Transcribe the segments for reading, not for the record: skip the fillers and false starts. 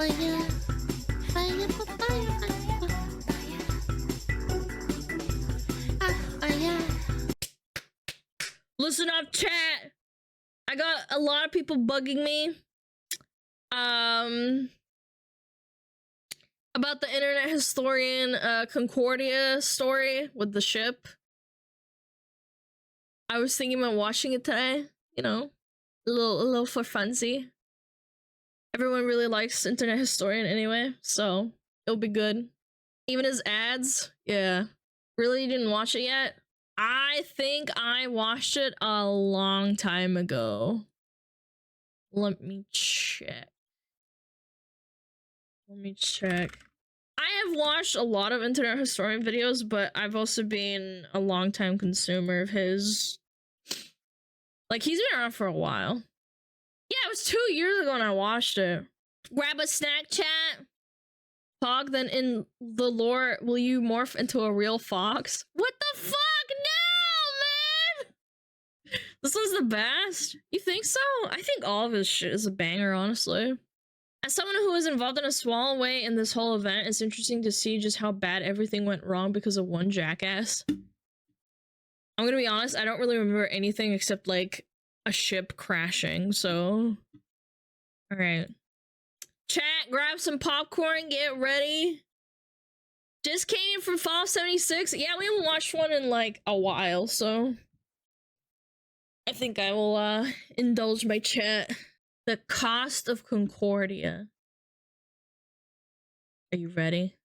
fire, fire, fire, fire. Listen up, chat. I got a lot of people bugging me. About the internet historian Concordia story with the ship. I was thinking about watching it today, you know, a little for funsy. Everyone really likes internet historian anyway, so it'll be good. Even his ads, yeah. Really didn't watch it yet? I think I watched it a long time ago. Let me check. I have watched a lot of internet historian videos, but I've also been a long time consumer of his. Like, he's been around for a while. Yeah, it was 2 years ago when I watched it. Grab a snack, chat. Fog, then in the lore, will you morph into a real fox? What the fuck? No, man! This one's the best? You think so? I think all of his shit is a banger, honestly. As someone who was involved in a small way in this whole event, it's interesting to see just how bad everything went wrong because of one jackass. I'm gonna be honest, I don't really remember anything except, like, a ship crashing, so... Alright. Chat, grab some popcorn, get ready. Just came in from Fall 76. Yeah, we haven't watched one in, like, a while, so... I think I will, indulge my chat. The Cost of Concordia. Are you ready?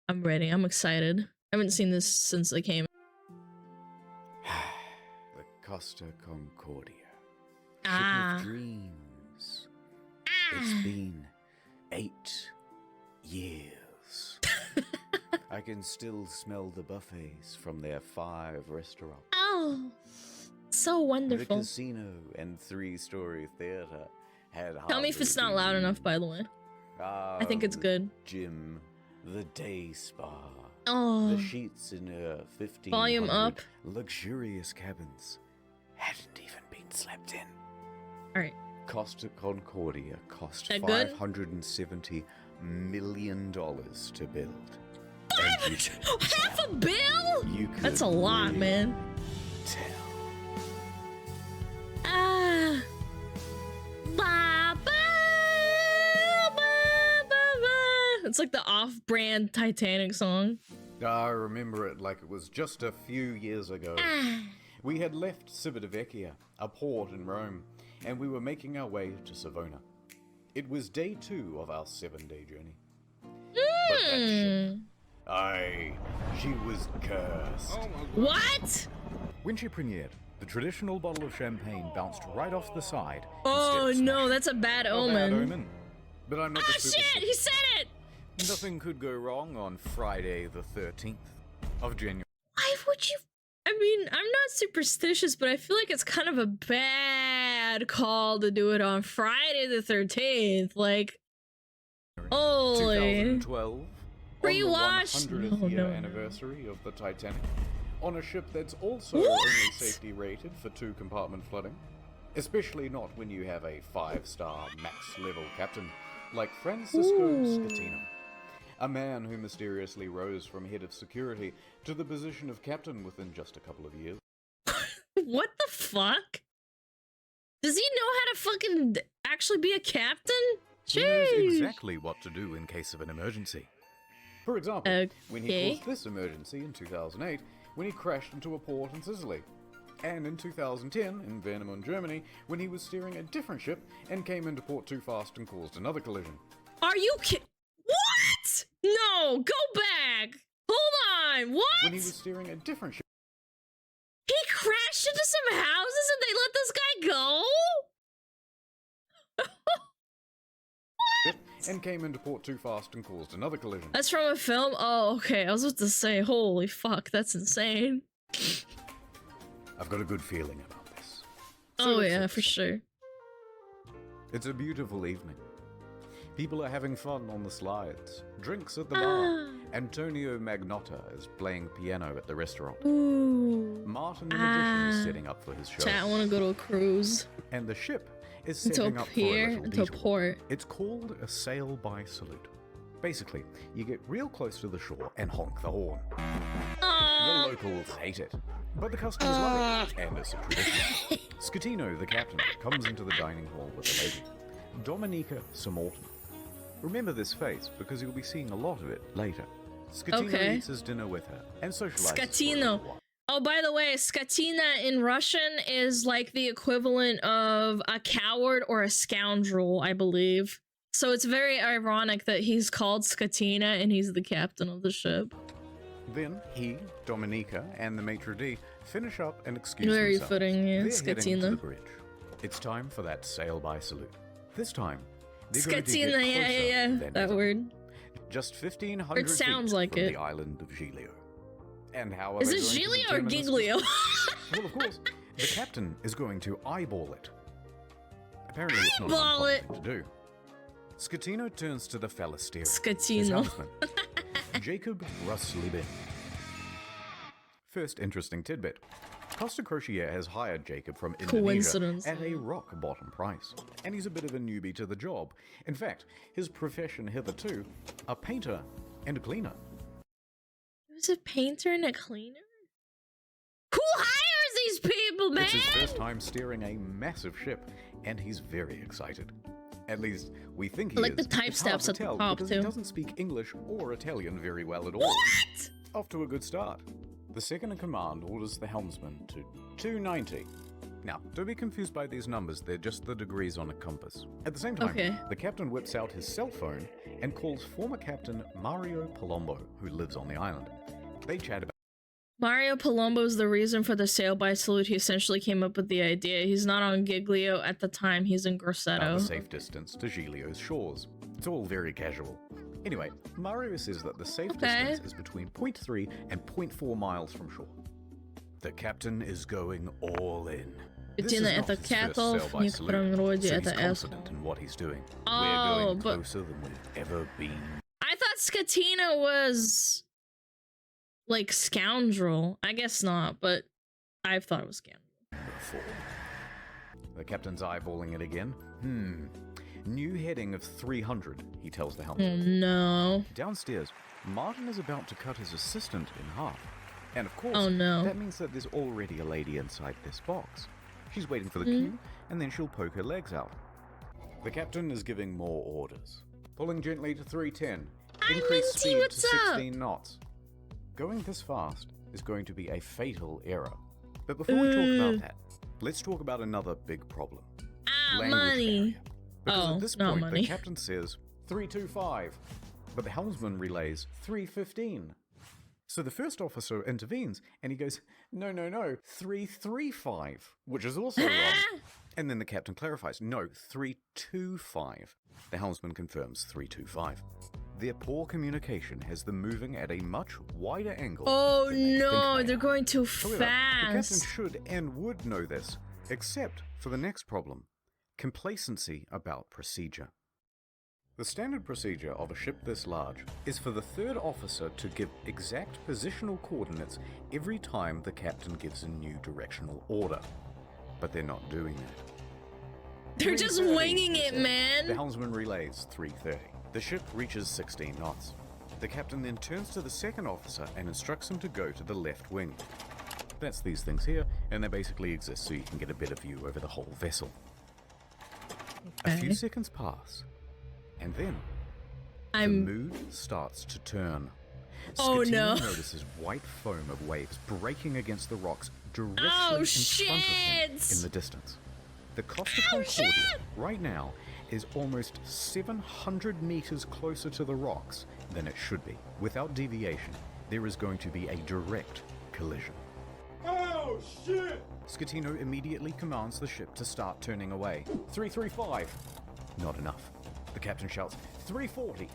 I'm ready. I'm excited. I haven't seen this since they came. The Costa Concordia. Ah. Ship of dreams. It's been 8 years. I can still smell the buffets from their 5 restaurants. Oh, so wonderful. The casino and 3-story theater had. Tell me if it's not loud enough, by the way. I think it's good. Gym, the day spa. Oh. The sheets in 15 Volume up. Luxurious cabins hadn't even been slept in. All right. Costa Concordia cost $570 million to build. Half a bill? That's a lot, really man. Tell. Ah. It's like the off-brand Titanic song. I remember it like it was just a few years ago. We had left Civitavecchia, a port in Rome, and we were making our way to Savona. It was day 2 of our 7-day journey. But that ship, she was cursed. What? When she premiered, the traditional bottle of champagne bounced right off the side. Oh no, that's a bad omen. Bad omen. But I'm not Oh shit, he said it! Nothing could go wrong on Friday the 13th of January. Why would you? I mean, I'm not superstitious, but I feel like it's kind of a bad call to do it on Friday the 13th. Like, holy. 2012, Pre-wash. on the 100th year anniversary of the Titanic, on a ship that's also only safety rated for 2-compartment flooding. Especially not when you have a 5-star max-level captain like Francisco Scatino. A man who mysteriously rose from head of security to the position of captain within just a couple of years. What the fuck? Does he know how to fucking actually be a captain? He knows exactly what to do in case of an emergency. For example, when he caused this emergency in 2008, when he crashed into a port in Sicily. And in 2010, in Warnemünde, Germany, when he was steering a different ship and came into port too fast and caused another collision. Are you kidding? What? No, go back. Hold on, what? When he was steering a different ship. He crashed into some houses and they let this guy go? What? And came into port too fast and caused another collision. That's from a film? Oh, okay. I was about to say, holy fuck, that's insane. I've got a good feeling about this. Oh yeah, for sure. It's a beautiful evening. People are having fun on the slides, drinks at the bar. Antonio Magnotta is playing piano at the restaurant. Ooh. Martin the Magician is setting up for his show. Chat, I want to go to a cruise. And the ship is Into a setting up for a pier, little into a detour. port. It's called a sail by salute. Basically, you get real close to the shore and honk the horn. The locals hate it, but the customers love it, and it's a tradition. Scatino, the captain, comes into the dining hall with a lady, Dominica Samorton. Remember this face, because you'll be seeing a lot of it later. Scatino eats his dinner with her, and socializes. Scatino. Oh, by the way, Skatina in Russian is like the equivalent of a coward or a scoundrel, I believe. So it's very ironic that he's called Skatina and he's the captain of the ship. Then he, Dominica, and the maitre d' finish up and excuse Where are you themselves. footing, yeah, They're heading to the Skatina? bridge. It's time for that sail by salute. This time, they're going to Skatina, get yeah, closer than that ever. word. Just 1,500 It sounds feet like from it. the island of Giglio. And how are Is they it going to Giglio or determine this Giglio? distance? Well, of course, the captain is going to eyeball it. Apparently, it's not an Eyeball uncommon it. thing to do. Scatino turns to the fella steering. His Scatino. helmsman, Jacob Ruslibin. First interesting tidbit. Costa Crociere has hired Jacob from Indonesia Coincidence. at a rock-bottom price, and he's a bit of a newbie to the job. In fact, his profession hitherto, a painter and a cleaner. There's a painter and a cleaner? Who hires these people, man? It's his first time steering a massive ship, and he's very excited. At least, we think he I like is. the type It's hard steps to at the tell top, because too. he doesn't speak English or Italian very well at all. What? Off to a good start. The second in command orders the helmsman to 290. Now, don't be confused by these numbers, they're just the degrees on a compass. At the same time, the captain whips out his cell phone and calls former captain Mario Palombo, who lives on the island. They chat about Mario Palombo's the reason for the sail by salute. He essentially came up with the idea. He's not on Giglio at the time, he's in Grosseto. the safe distance to Giglio's shores. It's all very casual. Anyway, Mario says that the safe distance is between 0.3 and 0.4 miles from shore. The captain is going all in. This is Tina, not это his first cattle, sail by в salute, некотором роде so это he's confident asshole. in what he's doing. Oh, We're going but- closer than we've ever been I thought Skatina was like scoundrel. I guess not, but I thought it was scoundrel. before. The captain's eyeballing it again. New heading of 300, he tells the Oh helmsman. no. Downstairs, Martin is about to cut his assistant in half. And of course, Oh, no. that means that there's already a lady inside this box. She's waiting for the cue, and then she'll poke her legs out. The captain is giving more orders. Pulling gently to 310. Increase Minty, speed what's to up? 16 knots. Going this fast is going to be a fatal error. But before we talk about that, let's talk about another big problem. Language Money. barrier. Because Oh, at this not point, money. the captain says 325, but the helmsman relays 315. So the first officer intervenes, and he goes, no, 335, which is also wrong. And then the captain clarifies, no, 325. The helmsman confirms 325. Their poor communication has them moving at a much wider angle. Oh than they no, think they they're are. going too However, the captain fast. should and would know this, except for the next problem, complacency about procedure. The standard procedure of a ship this large is for the third officer to give exact positional coordinates every time the captain gives a new directional order. But they're not doing that. They're just 330, winging he it, said. man. The helmsman relays 330. The ship reaches 16 knots. The captain then turns to the second officer and instructs him to go to the left wing. That's these things here, and they basically exist so you can get a better view over the whole vessel. A few seconds pass, and then the mood starts to turn. Oh, Scatino no. notices white foam of waves breaking against the rocks directly Oh, in front of him shit. in the distance. The Costa Concordia shit. right now is almost 700 meters closer to the rocks than it should be. Without deviation, there is going to be a direct collision. Oh, shit! Scatino immediately commands the ship to start turning away. 335. Not enough. The captain shouts, 340.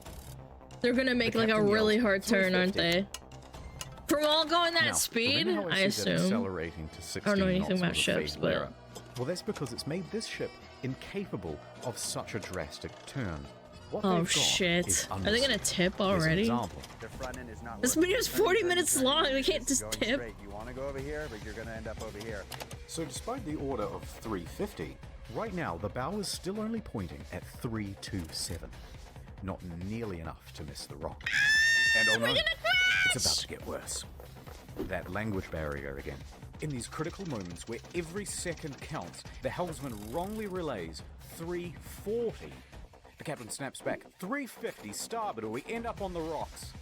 They're gonna make The like a captain really yells, hard turn, aren't 350. they? From all going that Now, speed, remember how I said that assume. accelerating to 16 I don't know anything knots about was a ships, fatal but- error. Well, that's because it's made this ship incapable of such a drastic turn. What Oh they've got shit. is Are they gonna undersea. tip Here's an already? example. The front end is not This working. video's 40 minutes long. We can't just Going tip. straight. You want to go over here, but you're going to end up over here. So despite the order of 350, Right now, the bow is still only pointing at 327. Not nearly enough to miss the rock. And oh no, it's about to get worse. That language barrier again. In these critical moments where every second counts, the helmsman wrongly relays 340. The captain snaps back, 350 starboard or we end up on the rocks.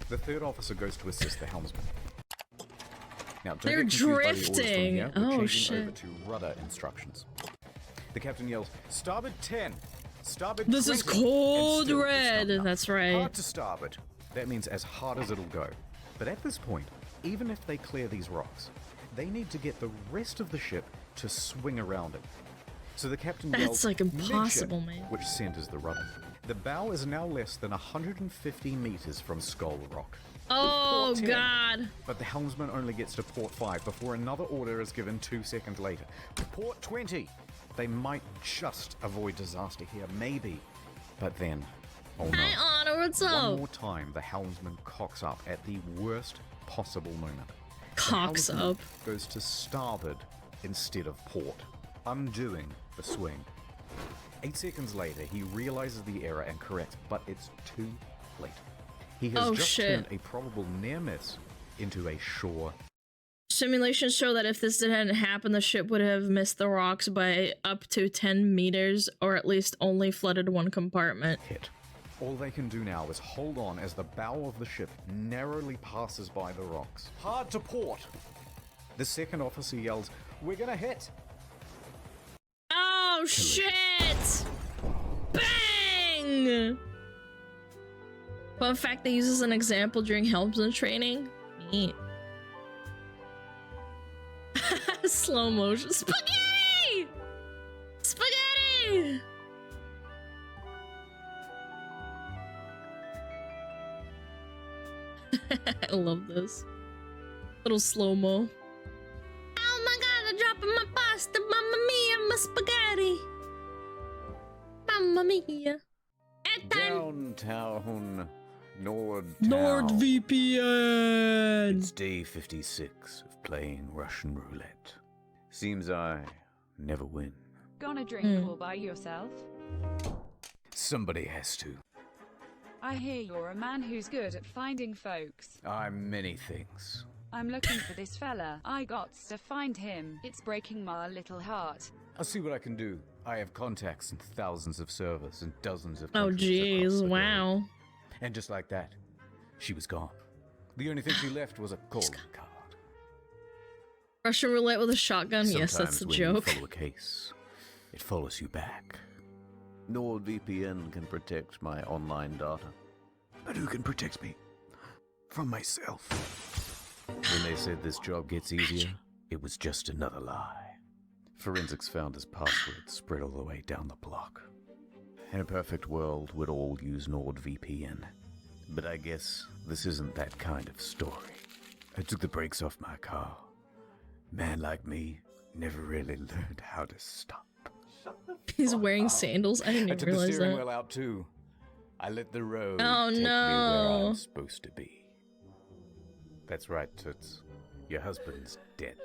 The third officer goes to assist the helmsman. Now, don't They're get confused by the orders from drifting. here. We're Oh, changing shit. over to rudder instructions. The captain yells, starboard 10, starboard This is 20, and cold still it's red. not enough. That's right. Hard to starboard. That means as hard as it'll go. But at this point, even if they clear these rocks, they need to get the rest of the ship to swing around it. So the captain That's yells, like impossible, "Midship," man. which centers the rudder. The bow is now less than 150 meters from Skull Rock. Oh, Port 10. God. But the helmsman only gets to port 5 before another order is given 2 seconds later. Port 20! They might just avoid disaster here, maybe. But then, oh no. Hi, Honor. What's One up? more time, the helmsman cocks up at the worst possible moment. The Cocks helmsman up. goes to starboard instead of port, undoing the swing. 8 seconds later, he realizes the error and corrects, but it's too late. He has Oh, just shit. turned a probable near miss into a sure Simulations show that if this hadn't happened, the ship would have missed the rocks by up to 10 meters, or at least only flooded one compartment. hit. All they can do now is hold on as the bow of the ship narrowly passes by the rocks. Hard to port! The second officer yells, "We're gonna hit!" Oh, shit! Bang! Fun fact, they use as an example during helmsman training. Neat. Slow motion. Spaghetti! Spaghetti! I love this. Little slow-mo. Oh my god, I'm dropping my pasta. Mamma mia, my spaghetti. Mamma mia. At time. Downtown Nordtown. NordVPN. It's day 56 of playing Russian roulette. Seems I never win. Gonna drink all by yourself? Somebody has to. I hear you're a man who's good at finding folks. I'm many things. I'm looking for this fella. I gots to find him. It's breaking my little heart. I'll see what I can do. I have contacts in thousands of servers and dozens of Oh countries across jeez, the wow. globe. And just like that, she was gone. The only thing she left was a calling card. Russian roulette with a shotgun? Yes, that's Sometimes the when joke. you follow a case, it follows you back. NordVPN can protect my online data. But who can protect me from myself? When they said this job gets easier, it was just another lie. Forensics found his password spread all the way down the block. In a perfect world, we'd all use NordVPN. But I guess this isn't that kind of story. I took the brakes off my car. Man like me never really learned how to stop. He's wearing sandals. I didn't I even took the realize steering that. wheel out too. I let the road Oh, take me where no. I'm supposed to be. That's right, Toots. Your husband's dead.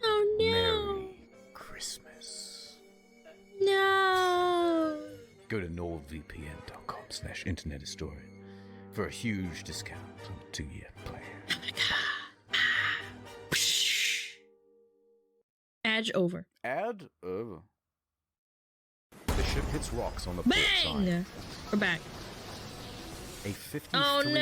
Oh no. Merry Christmas. No. Go to nordvpn.com/internet historian for a huge discount on a 2-year plan. Edge over. Ad over. The ship hits rocks on the port side. Bang! We're back. A 53 Oh, meter no.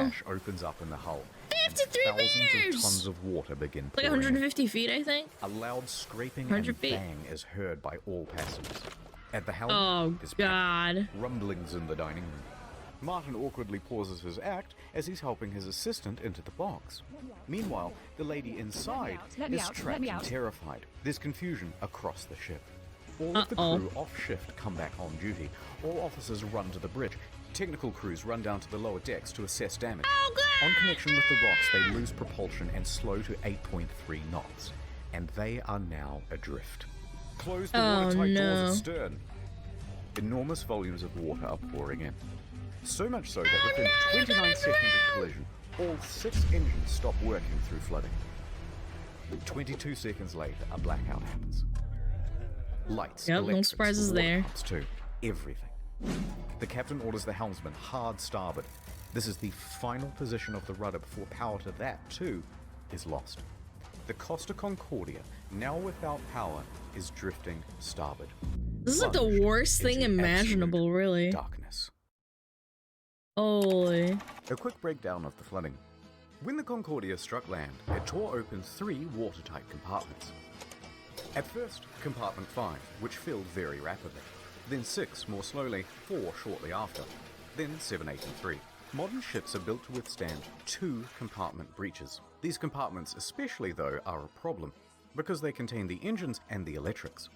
gash opens up in the hull. and 53 thousands meters! of tons of water begin Like pouring in. 150 feet, I think. A loud scraping 100 and feet. bang is heard by all passengers. At the helm Oh, is God. rumblings in the dining room. Martin awkwardly pauses his act as he's helping his assistant into the box. Meanwhile, the lady inside Let me is out, let trapped me and out. terrified. There's confusion across the ship. All of the Uh-oh. crew off shift come back on duty. All officers run to the bridge. Technical crews run down to the lower decks to assess damage. Oh, God! On connection with the rocks, they lose propulsion and slow to 8.3 knots. And they are now adrift. Close the Oh, watertight no. doors astern. Enormous volumes of water are pouring in. So much so that within 29 seconds of collision, all 6 engines stop working through flooding. 22 seconds later, a blackout happens. Lights, Yep, no electrics, surprises water there. pumps too. Everything. The captain orders the helmsman hard starboard. This is the final position of the rudder before power to that, too, is lost. The Costa Concordia, now without power, is drifting starboard. This is like the Plunged worst thing into imaginable, absolute really. darkness. Holy. A quick breakdown of the flooding. When the Concordia struck land, it tore open 3 watertight compartments. At first, compartment 5, which filled very rapidly. Then 6 more slowly, 4 shortly after. Then 7, 8, and 3. Modern ships are built to withstand 2 compartment breaches. These compartments especially, though, are a problem, because they contain the engines and the electrics.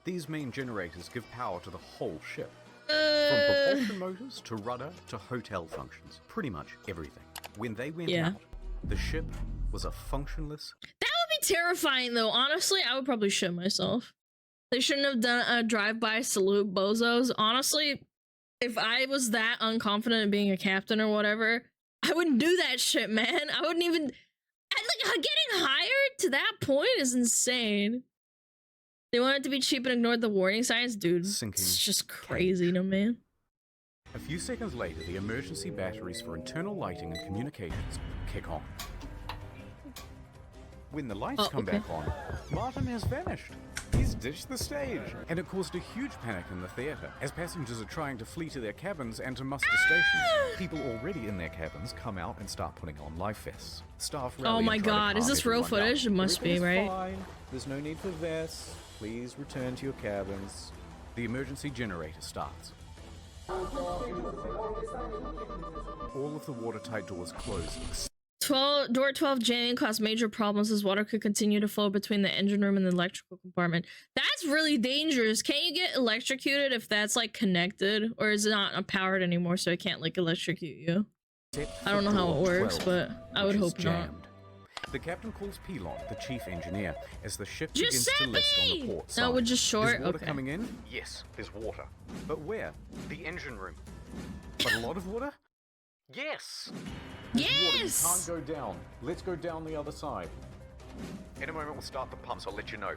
These main generators give power to the whole ship. From propulsion motors to rudder to hotel functions. Pretty much everything. When they went out, the ship was a functionless... That would be terrifying, though. Honestly, I would probably shit myself. They shouldn't have done a drive-by salute bozos. Honestly, if I was that unconfident in being a captain or whatever, I wouldn't do that shit, man. I wouldn't even... Like, getting hired to that point is insane. They wanted it to be cheap and ignored the warning signs? Dude, it's just crazy, no man. A few seconds later, the emergency batteries for internal lighting and communications kick on. When the lights come back on, Martin has vanished. He's ditched the stage. And it caused a huge panic in the theatre, as passengers are trying to flee to their cabins and to muster stations. People already in their cabins come out and start putting on life vests. Staff rally. Oh my god, is this real footage? It must be, right? Fine. There's no need for vests. Please return to your cabins. The emergency generator starts. All of the watertight doors close. Door 12 jamming caused major problems as water could continue to flow between the engine room and the electrical compartment. That's really dangerous. Can't you get electrocuted if that's like connected? Or is it not powered anymore so it can't like electrocute you? I don't know how it works, but I would hope not. The captain calls Pilon, the chief engineer, as the ship begins to list on the port side. No, we're just short. Is water coming in? Yes, there's water. But where? The engine room. But a lot of water? Yes! Yes! Water, you can't go down. Let's go down the other side. In a moment, we'll start the pumps. I'll let you know.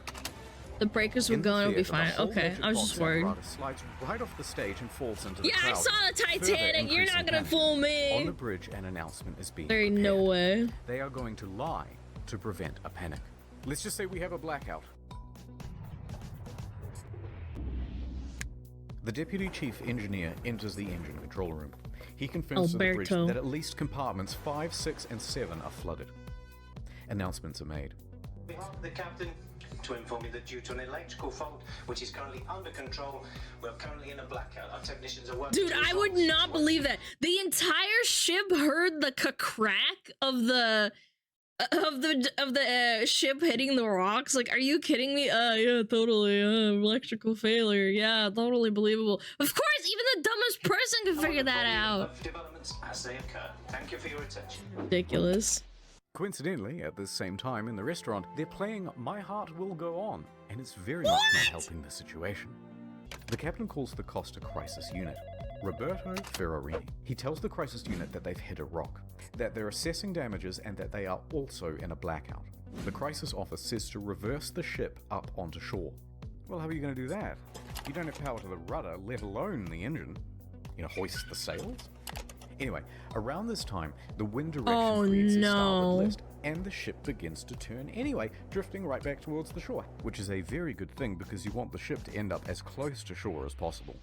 The breakers were going, it'll be fine. Okay, I was just worried. Slides right off the stage and falls into the crowd. I saw the Titanic. You're not gonna fool me. On the bridge, an announcement is being There ain't prepared. no way. They are going to lie to prevent a panic. Let's just say we have a blackout. The deputy chief engineer enters the engine control room. He confirms to the bridge that at least compartments 5, 6, and 7 are flooded. Announcements are made. The captain to inform you that due to an electrical fault, which is currently under control, we're currently in a blackout. Our technicians are working. Dude, I would not believe that. The entire ship heard the crack of the ship hitting the rocks. Like, are you kidding me? Yeah, totally. Electrical failure. Yeah, totally believable. Of course, even the dumbest person can figure that out. Developments as they occur. Thank you for your attention. Ridiculous. Coincidentally, at the same time in the restaurant, they're playing My Heart Will Go On, and it's very much not helping the situation. The captain calls the Costa Crisis Unit. Roberto Ferrarini. He tells the crisis unit that they've hit a rock, that they're assessing damages, and that they are also in a blackout. The crisis office says to reverse the ship up onto shore. Well, how are you going to do that? You don't have power to the rudder, let alone the engine. You know, hoist the sails? Anyway, around this time, the wind direction creates a starboard list, and the ship begins to turn anyway, drifting right back towards the shore, which is a very good thing because you want the ship to end up as close to shore as possible.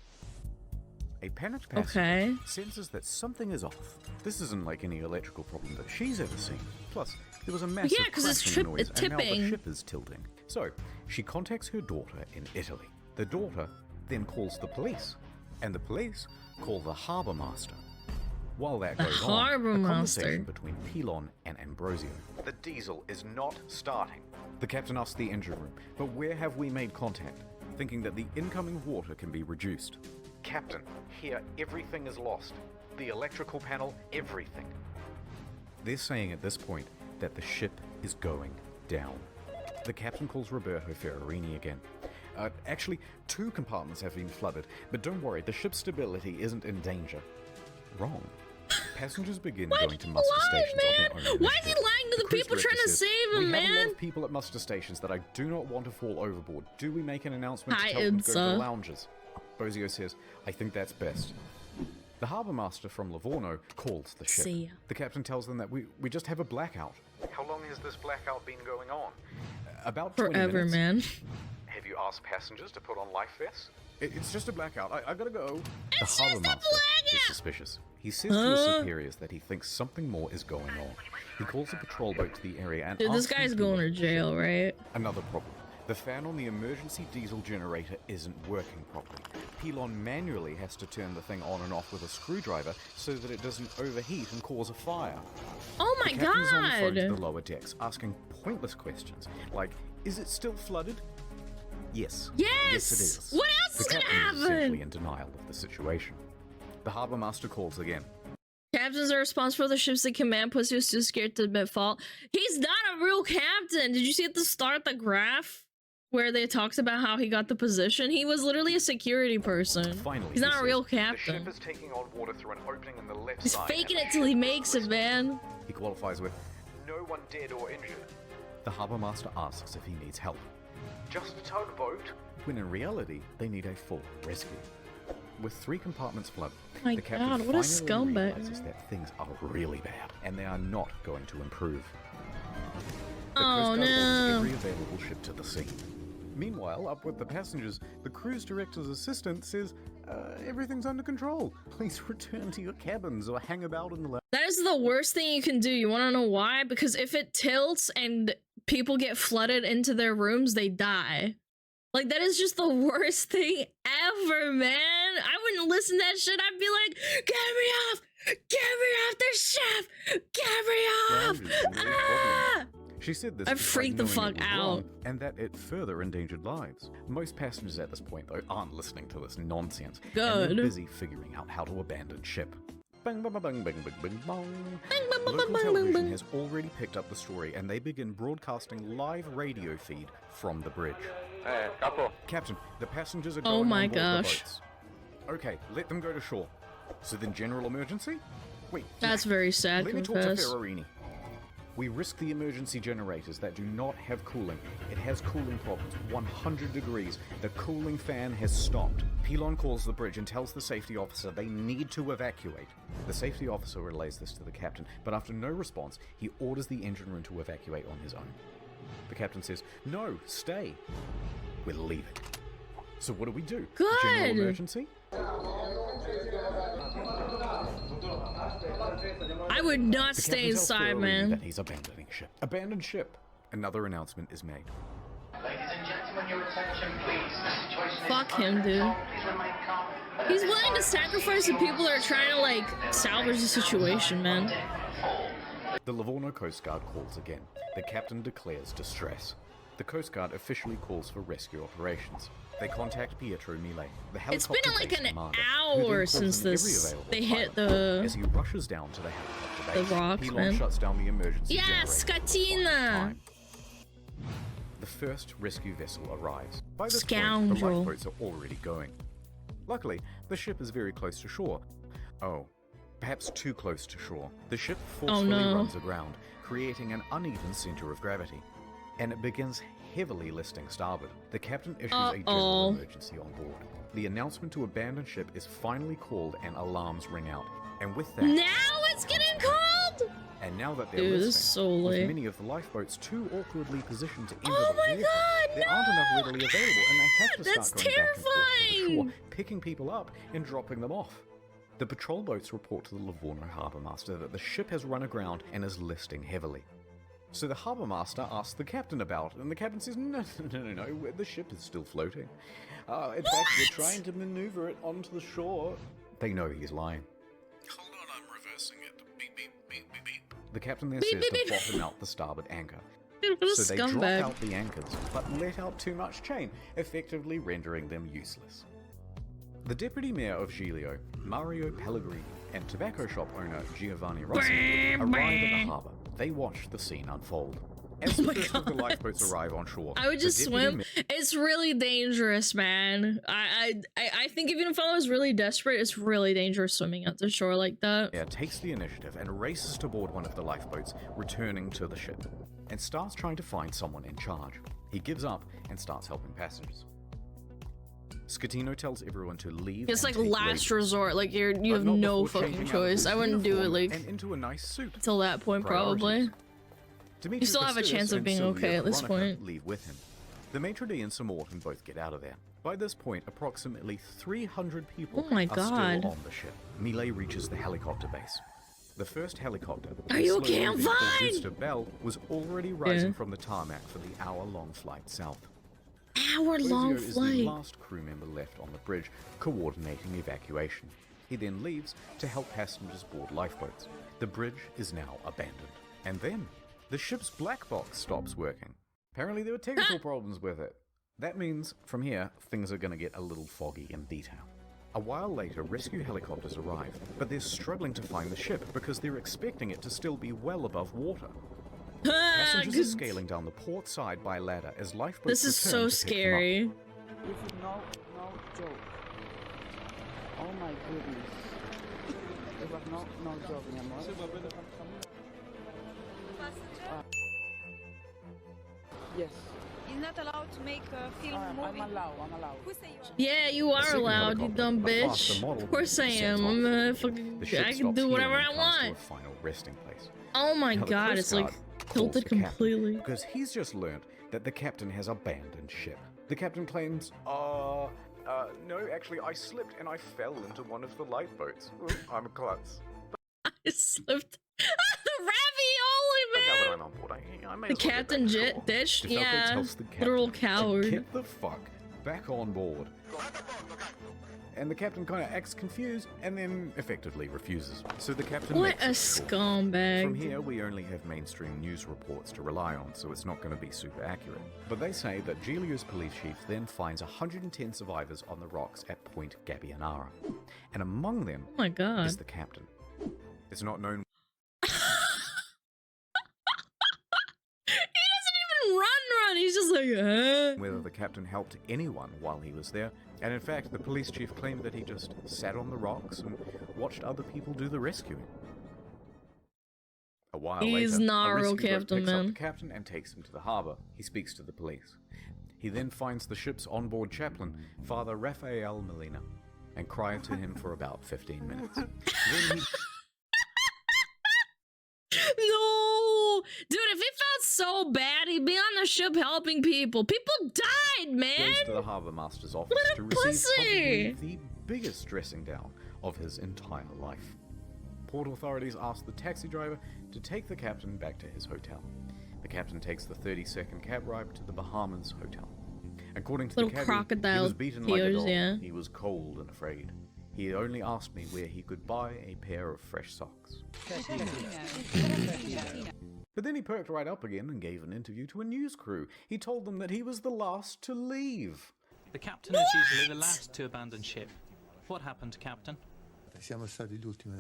A panicked passenger senses that something is off. This isn't like any electrical problem that she's ever seen. Plus, there was a massive crashing noise, and now the ship is tilting. So, she contacts her daughter in Italy. The daughter then calls the police, and the police call the harbour master. While that goes on, a conversation between Pilon and Ambrosio. The diesel is not starting. The captain asks the engine room, but where have we made contact? Thinking that the incoming water can be reduced. Captain, here everything is lost. The electrical panel, everything. They're saying at this point that the ship is going down. The captain calls Roberto Ferrarini again. Actually, 2 compartments have been flooded, but don't worry, the ship's stability isn't in danger. Wrong. Passengers begin Why going to he muster lying, stations on their man? own Why is he initiative. lying to the cruise people director trying to says, save "We him, have a lot man? of people at muster stations that I do not want to fall overboard. Do we make an announcement Hi, to tell them to go to the Idsa. lounges?" Bozio says, "I think that's best." The harbour master from Livorno calls the ship. See ya. The captain tells them that we just have a blackout. How long has this blackout been going on? About 20 Forever, minutes. man. Have you asked passengers to put on life vests? It's just a blackout. I gotta go. It's The harbour just a master is blackout! suspicious. He says to his superiors that he thinks something more is going on. He calls a patrol boat to the area and Dude, this asks them guy's to going look to at the jail, ship. right? Another problem. The fan on the emergency diesel generator isn't working properly. Pilon manually has to turn the thing on and off with a screwdriver so that it doesn't overheat and cause a fire. Oh my The captain is on the phone to the god! lower decks, asking pointless questions like, "Is it still flooded?" Yes. Yes! it is. What else The is gonna captain is happen? essentially in denial of the situation. The harbour master calls again. Captains are responsible for the ships they command. Pussy was too scared to admit fault. He's not a real captain. Did you see at the start the graph where they talked about how he got the position? He was literally a security person. Finally, He's he not a says, real "The ship captain. is taking on water through an opening in the left He's side. faking and it the till he ship makes is it, man. He qualifies with, "No one dead or injured." The harbour master asks if he needs help. "Just a tugboat?" When in reality, they need a full rescue. With 3 compartments flooded, My the captain God, what a finally scumbag, realizes man. that things are really bad, and they are not going to improve. The Oh Coast Guard no. orders every available ship to the scene. Meanwhile, up with the passengers, the cruise director's assistant says, "Everything's under control. Please return to your cabins or hang about in the lounge." That is the worst thing you can do. You want to know why? Because if it tilts and people get flooded into their rooms, they die. Like, that is just the worst thing ever, man. I wouldn't listen to that shit. I'd be like, "Get me off! Get me off the ship! Get me off!" Ah! She said this I despite freaked the knowing fuck it was out. wrong, and that it further endangered lives. Most passengers at this point, though, aren't listening to this nonsense. And Good. they're busy figuring out how to abandon ship. Bang, bang, bang, bang, bang, bang, bang, bang. Bang, bang, bang, Local bang, bang, television bang. has already picked up the story, and they begin broadcasting live radio feed from the bridge. Hey, capo. Captain, the passengers are Oh going my on board the gosh. boats. Okay, let them go to shore. So then general emergency? Wait, That's very sad, let me talk to confess. Ferrarini. We risk the emergency generators that do not have cooling. It has cooling problems, 100 degrees. The cooling fan has stopped. Pilon calls the bridge and tells the safety officer they need to evacuate. The safety officer relays this to the captain, but after no response, he orders the engine room to evacuate on his own. The captain says, "No, stay. We're leaving." So what do we do? Good. General emergency? I would not The stay captain tells inside, Ferrarini man. that he's abandoning ship. Abandon ship. Another announcement is made. Ladies and gentlemen, your attention, please. The situation Fuck is him, under dude. control. Please remain calm. He's willing to sacrifice the people that are trying to, like, salvage the situation, man. The Livorno Coast Guard calls again. The captain declares distress. The Coast Guard officially calls for rescue operations. They contact Pietro Mille, the It's been helicopter like base an commander, who then hour calls since in every this. available They hit pilot. As the. he rushes down to the helicopter base, rocks, Pilon man. shuts down the emergency Yes, generator for the final Katina! time. The first rescue vessel arrives. By this point, the Scoundrel. lifeboats are already going. Luckily, the ship is very close to shore. Oh, perhaps too close to shore. The ship forcefully no. runs aground, creating an uneven center of gravity, and it begins heavily listing starboard. The captain issues a general emergency on board. The announcement to abandon ship is finally called and alarms ring out. And with that, Now it's getting cold! and now that they're Dude, this listing, is so with late. many of the lifeboats too awkwardly positioned to enter Oh the my water, God, there aren't enough no! readily available, and they have to That's start going back and forth to the terrifying! shore, picking people up and dropping them off. The patrol boats report to the Livorno harbour master that the ship has run aground and is listing heavily. So the harbour master asks the captain about it, and the captain says, no, the ship is still floating. In fact, we're trying to maneuver it onto the shore. They know he's lying. Hold on, I'm reversing it. Beep, beep, beep, beep, beep. The captain then Beep, says beep, to beep. bottom out the starboard anchor. Dude, what a So they drop scumbag. out the anchors, but let out too much chain, effectively rendering them useless. The deputy mayor of Giglio, Mario Pellegrini, and tobacco shop owner Giovanni Rossi arrive at the harbour. They watch the scene unfold. As Oh the my first of the God. lifeboats arrive on shore, I would the just deputy swim. It's really dangerous, man. I think even if I was really desperate, it's really dangerous swimming at the shore like that. mayor takes the initiative and races to board one of the lifeboats, returning to the ship, and starts trying to find someone in charge. He gives up and starts helping passengers. Scatino tells everyone to leave. It's and like take last rations, resort. Like you but have not no before fucking changing out of choice. his I wouldn't do it uniform like and into a nice suit. till that point probably. Dimitri You still have a Costis chance of and being Sylvia okay at this Veronica point. leave with him. The maitre d' and Sir Morton both get out of there. By this point, approximately 300 people Oh my are God. still on the ship. Melee reaches the helicopter base. The first helicopter, Are you the okay? I'm slow-moving fine! Augusta Bell, was already rising from the tarmac for the hour-long flight south. Hour-long Fazio is the flight. last crew member left on the bridge, coordinating evacuation. He then leaves to help passengers board lifeboats. The bridge is now abandoned. And then, the ship's black box stops working. Apparently there were technical problems with it. That means, from here, things are going to get a little foggy in detail. A while later, rescue helicopters arrive, but they're struggling to find the ship because they're expecting it to still be well above water. Passengers are scaling down the port side by ladder as lifeboats This is return so to pick them up. scary. This is no joke. Oh my goodness. It was no joke, mi amor. Yes. He's not allowed to make a film movie. I'm allowed. Who say you are? Yeah, you A are second allowed, you helicopter, dumb a faster bitch. model, Of course I sets am. off. I'm fucking. The ship I can stops do healing whatever and I comes want. to a final resting place. Oh my Now, the God, Coast it's like Guard calls tilted the captain completely. because he's just learned that the captain has abandoned ship. The captain claims, no, actually, I slipped and I fell into one of the lifeboats. I'm a klutz. I slipped. The ravioli, But now that man. I'm on board, I may The as well get captain back to jet shore. dish. DeFalco Yeah, tells the captain literal to coward. get the fuck back on board. And the captain kind of acts confused and then effectively refuses. So the captain What makes a it short. scumbag. From here, we only have mainstream news reports to rely on, so it's not going to be super accurate. But they say that Giglio's police chief then finds 110 survivors on the rocks at Point Gabbianara. And among them Oh my God. is the captain. It's not known He doesn't even run. He's just like, whether the captain helped anyone while he was there, and in fact, the police chief claimed that he just sat on the rocks and watched other people do the rescuing. A while He's later, not a a real rescue boat captain, picks up man. the captain and takes him to the harbour. He speaks to the police. He then finds the ship's onboard chaplain, Father Rafael Molina, and cries to him for about 15 minutes. Then he No, dude, if he felt so bad, he'd be on the ship helping people. People died, man. goes to the harbour master's office What a to receive pussy! probably the biggest dressing down of his entire life. Port authorities ask the taxi driver to take the captain back to his hotel. The captain takes the 30-second cab ride to the Bahamas hotel. According to Little the cabbie, he crocodile was beaten like a tears, dog. yeah. He was cold and afraid. He only asked me where he could buy a pair of fresh socks. But then he perked right up again and gave an interview to a news crew. He told them that he was the last to leave. The captain is usually the last to abandon ship. What happened, Captain?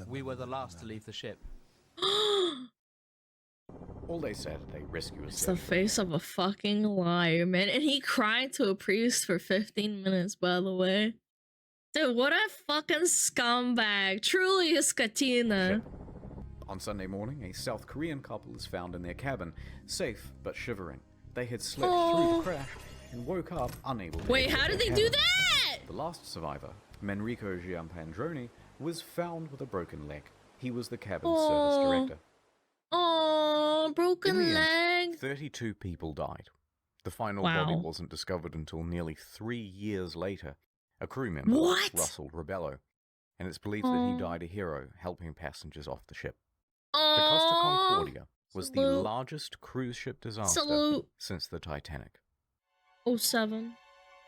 We were the last to leave the ship. All day Saturday, rescuers It's the face of a fucking liar, man. And he cried to a priest for 15 minutes, by the way. Dude, what a fucking scumbag. Truly a scatina. On Sunday morning, a South Korean couple is found in their cabin, safe but shivering. They had slept through the crash and woke up unable to Wait, exit how their did they do cabin. that? The last survivor, Manrico Giampandroni, was found with a broken leg. He was the cabin's service director. Oh, In broken the leg. end, 32 people died. The final Wow. body wasn't discovered until nearly 3 years later. A crew member, What? Russell Rebello, and it's believed that he died a hero helping passengers off the ship. The Costa Concordia was the Salute. largest cruise ship disaster Salute. since the Titanic. 07.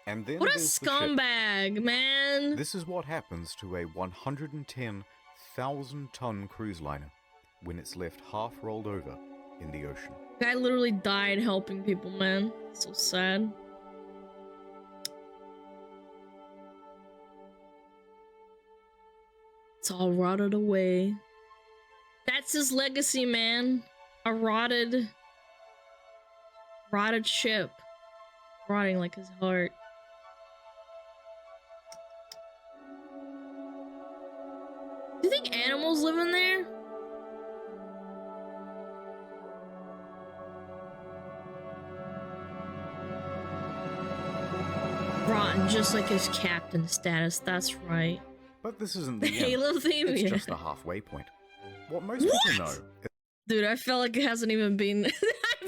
And then What a there's the ship. scumbag, man. This is what happens to a 110,000-ton cruise liner when it's left half rolled over in the ocean. Guy literally died helping people, man. So sad. It's all rotted away. That's his legacy, man. A rotted rotted ship. Rotting like his heart. Do you think animals live in there? Rotten, just like his captain status, that's right. But this isn't the Halo end. theme, It's yeah. just the halfway point. What most people know Dude, I feel like it hasn't even been... I feel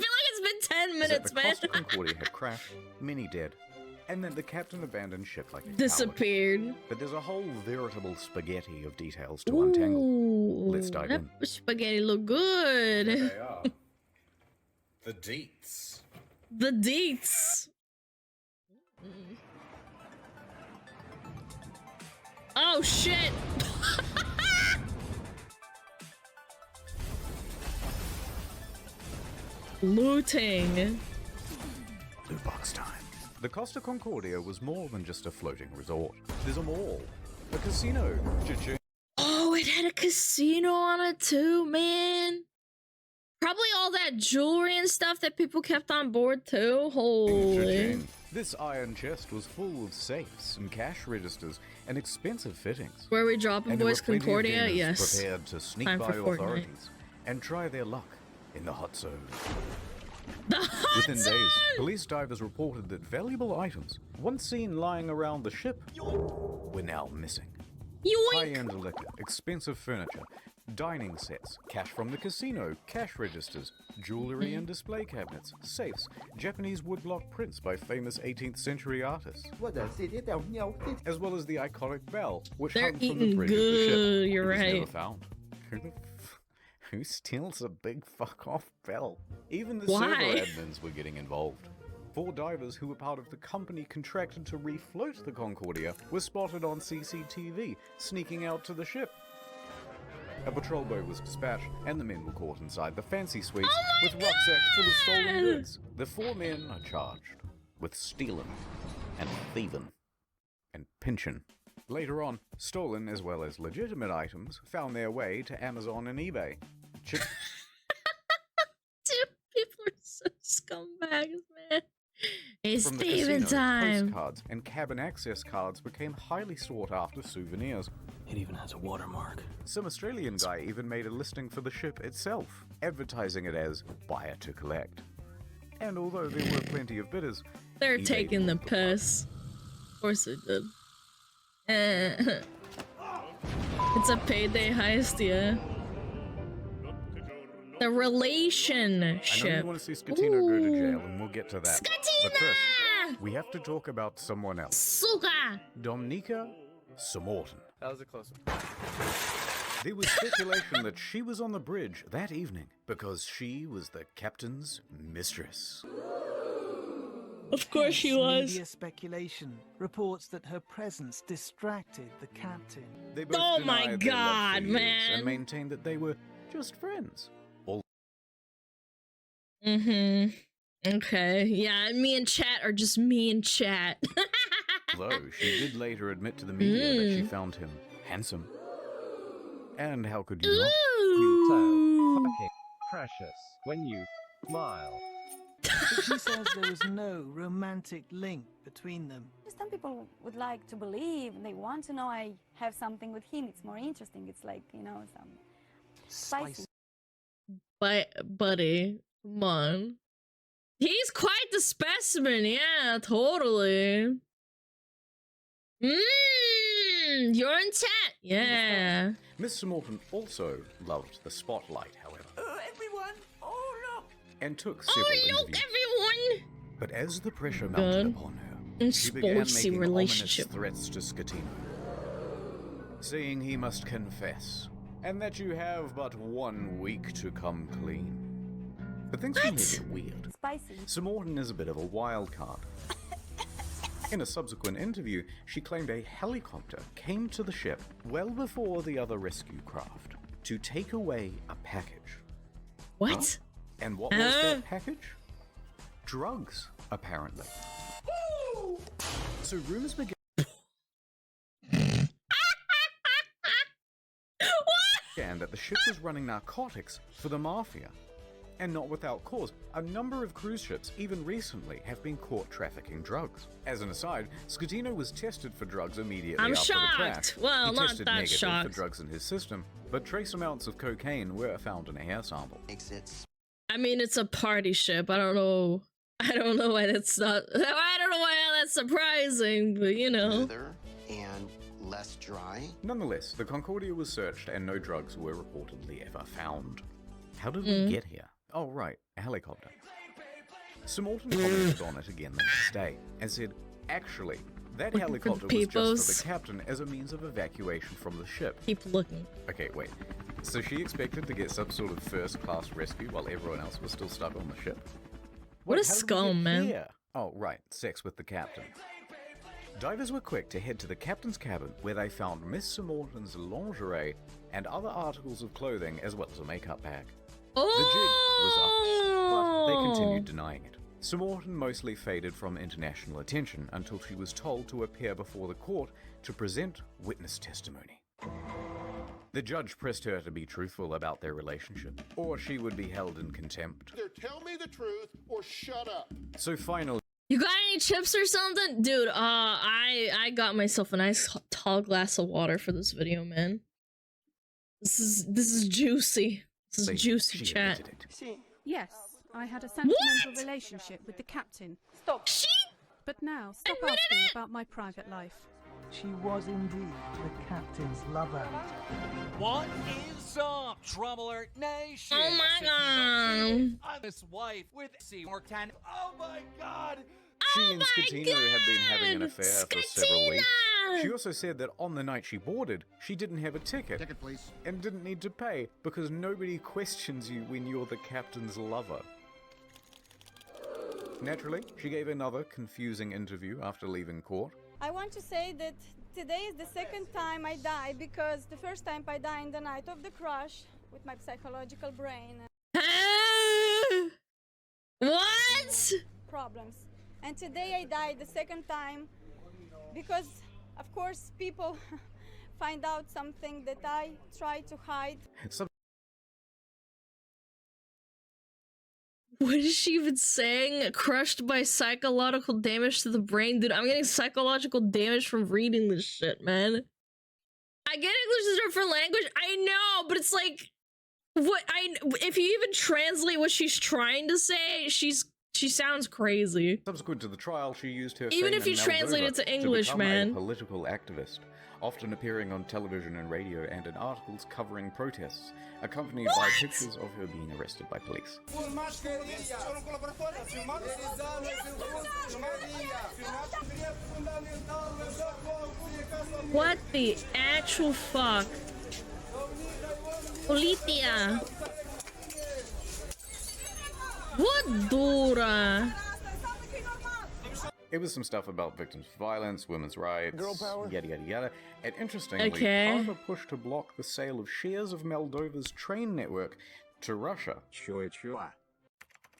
like it's been 10 is minutes, that the man. Costa Concordia had crashed, many dead, and then the captain abandoned ship like a coward. Disappeared. But there's a whole veritable spaghetti of details to untangle. Ooh, Let's dive that in. spaghetti look good. There they are. The deets. The deets. Oh shit. Looting. Loot box time. The Costa Concordia was more than just a floating resort. There's a mall, a casino, Oh, it had a casino on it too, man. Probably all that jewelry and stuff that people kept on board too. Holy. This iron chest was full of safes and cash registers and expensive fittings. Where are we dropping, And there boys? were plenty of Concordia? gamers Yes. prepared to sneak Time by for Fortnite. authorities and try their luck in the hot zone. The hot Within zone! days, police divers reported that valuable items, once seen lying around the ship, were now missing. Yoink! High-end liquor, expensive furniture, dining sets, cash from the casino, cash registers, jewelry and display cabinets, safes, Japanese woodblock prints by famous 18th century artists, as well as the iconic bell, which They're hung from the eating bridge of the ship. good, you're It was never right. found. Who steals a big fuck-off bell? Even the Why? server admins were getting involved. 4 divers who were part of the company contracted to refloat the Concordia were spotted on CCTV, sneaking out to the ship. A patrol boat was dispatched, and the men were caught inside the fancy suites with rucksacks full of stolen goods. The 4 men are charged with stealing and thieving and pinching. Later on, stolen as well as legitimate items found their way to Amazon and eBay. Dude, people are so scumbags, man. It's From the thieving casino, time. postcards and cabin access cards became highly sought after souvenirs. It even has a watermark. Some Australian guy even made a listing for the ship itself, advertising it as buyer to collect. And although there were plenty of bidders, They're eBay taking the ruled the piss. Of course they did. It's a payday heist, yeah. The I know relationship. you want to see Scatino go to jail, and we'll get to that. But Scatina! first, we have to talk about someone else. Suga! Dominica Samorton. That was a close one. There was speculation that she was on the bridge that evening because she was the captain's mistress. Of course she was. Media speculation reports that her presence distracted the captain. They both Oh my denied their love God, for years man. and maintained that they were just friends. Okay. Yeah, me and chat are just me and chat. Although she did later admit to the media that she found him handsome. And how could you not? Ooh. So fucking precious when you smile. But she says there was no romantic link between them. Some people would like to believe, they want to know I have something with him. It's more interesting. It's like, you know, some spicy. But, buddy, come on. He's quite the specimen, yeah, totally. You're in chat, yeah. Miss Samorton also loved the spotlight, however. Everyone, oh look! And took several look, interviews. everyone! But as the pressure mounted upon her, And she began spicy making relationship. ominous threats to Scatino, saying he must confess, and that you have but 1 week to come clean. But things from here get weird. Spicy. Samorton is a bit of a wild card. In a subsequent interview, she claimed a helicopter came to the ship well before the other rescue craft to take away a package. What? And what was that package? Drugs, apparently. So rumors began. And that the ship was running narcotics for the mafia. And not without cause. A number of cruise ships, even recently, have been caught trafficking drugs. As an aside, Scatino was tested for drugs immediately I'm after the crash. shocked. Well, he not tested that negative shocked. for drugs in his system, but trace amounts of cocaine were found in a hair sample. I mean, it's a party ship. I don't know why that's not. I don't know why that's surprising, but you know. Smoother and less dry. Nonetheless, the Concordia was searched and no drugs were reportedly ever found. How did we get here? Oh, right, a helicopter. Sir Morton commented on it again the next day and said, actually, that helicopter was just for the captain as a means of evacuation from the ship. Keep looking. Okay, wait. So she expected to get some sort of first-class rescue while everyone else was still stuck on the ship? What a how did we scum, get man. here? Oh, right, sex with the captain. Divers were quick to head to the captain's cabin where they found Miss Sir Morton's lingerie and other articles of clothing as well as a makeup bag. The jig was up, but they continued denying it. Sir Morton mostly faded from international attention until she was told to appear before the court to present witness testimony. The judge pressed her to be truthful about their relationship, or she would be held in contempt. Either tell me the truth or shut up. So finally, You got any chips or something? Dude, I got myself a nice tall glass of water for this video, man. This is juicy. This is juicy chat. Yes, I had a sentimental relationship with the captain. Stop. But now, stop asking about my private life. She was indeed the captain's lover. What is up, Trouble Alert Nation? Oh my god! I'm his wife with C. Mortan. Oh my god! She and Scatino had been having an affair for several weeks. She also said that on the night she boarded, she didn't have a ticket. Ticket, please. And didn't need to pay because nobody questions you when you're the captain's lover. Naturally, she gave another confusing interview after leaving court. I want to say that today is the second time I die because the first time I died in the night of the crash with my psychological brain. What? Problems. And today I died the second time because, of course, people find out something that I try to hide. What is she even saying? Crushed by psychological damage to the brain? Dude, I'm getting psychological damage from reading this shit, man. I get English is a different language. I know, but it's like, if you even translate what she's trying to say, she sounds crazy. Subsequent to the trial, she used her even fame if you in translate it Moldova to English, become man. a political activist, often appearing on television and radio and in articles covering protests, accompanied by pictures of her being arrested by police. What the actual fuck? Politia. What dura? It was some stuff about victims of violence, women's rights, Girl power. yada yada yada, and interestingly, part of a push to block the sale of shares of Moldova's train network to Russia. Sure.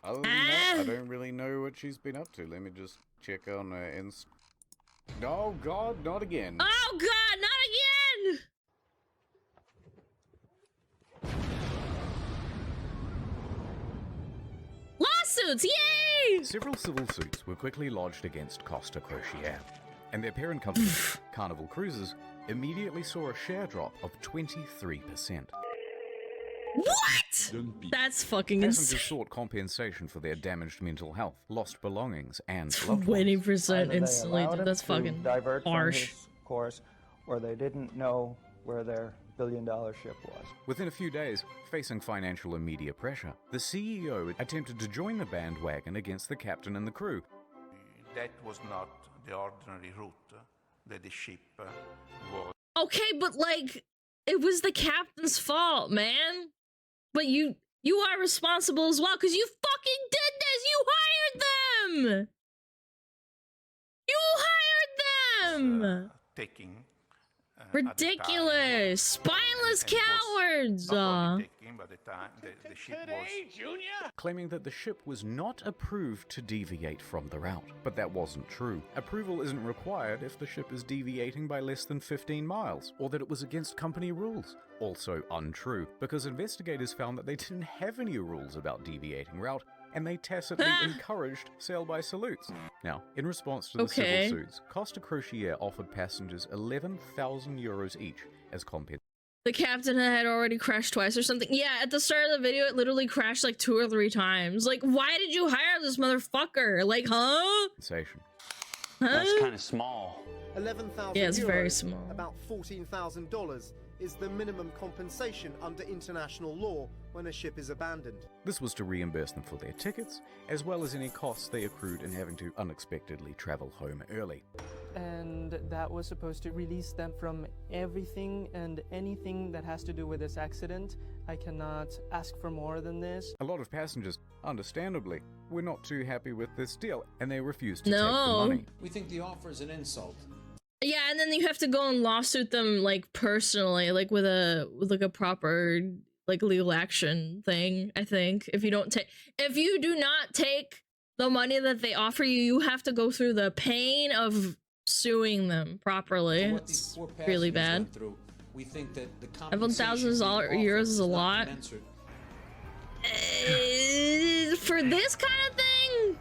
Other than that, I don't really know what she's been up to. Let me just check on her Oh god, not again. Oh god, not again! Lawsuits, yay! Several civil suits were quickly lodged against Costa Crociere, and their parent company, Carnival Cruises, immediately saw a share drop of 23%. What? That's fucking Passengers insane. sought compensation for their damaged mental health, lost belongings, and loved ones. 20% instantly, dude. That's fucking divert harsh. from his course, or they didn't know where their billion-dollar ship was. Within a few days, facing financial and media pressure, the CEO attempted to join the bandwagon against the captain and the crew. That was not the ordinary route that the ship was. Okay, but like, it was the captain's fault, man. But you are responsible as well, because you fucking did this! You hired them! You hired them! Taking Ridiculous! Spineless cowards! taking, by the time the ship was... claiming that the ship was not approved to deviate from the route. But that wasn't true. Approval isn't required if the ship is deviating by less than 15 miles, or that it was against company rules. Also untrue, because investigators found that they didn't have any rules about deviating route, and they tacitly encouraged sail by salutes. Now, in response to the civil suits, Costa Crociere offered passengers 11,000 euros each as compensation. The captain had already crashed twice or something. Yeah, at the start of the video, it literally crashed like 2 or 3 times. Like, why did you hire this motherfucker? Like, huh? That's kind of small. 11,000 yeah, it's euros, very small. About $14,000 is the minimum compensation under international law when a ship is abandoned. This was to reimburse them for their tickets, as well as any costs they accrued in having to unexpectedly travel home early. And that was supposed to release them from everything and anything that has to do with this accident. I cannot ask for more than this. A lot of passengers, understandably, were not too happy with this deal, and they refused to take the money. We think the offer is an insult. Yeah, and then you have to go and lawsuit them like personally, like with a proper like legal action thing. I think if you do not take the money that they offer you, you have to go through the pain of suing them properly. It's really bad. We think that the €11,000 is a lot. For this kind of thing,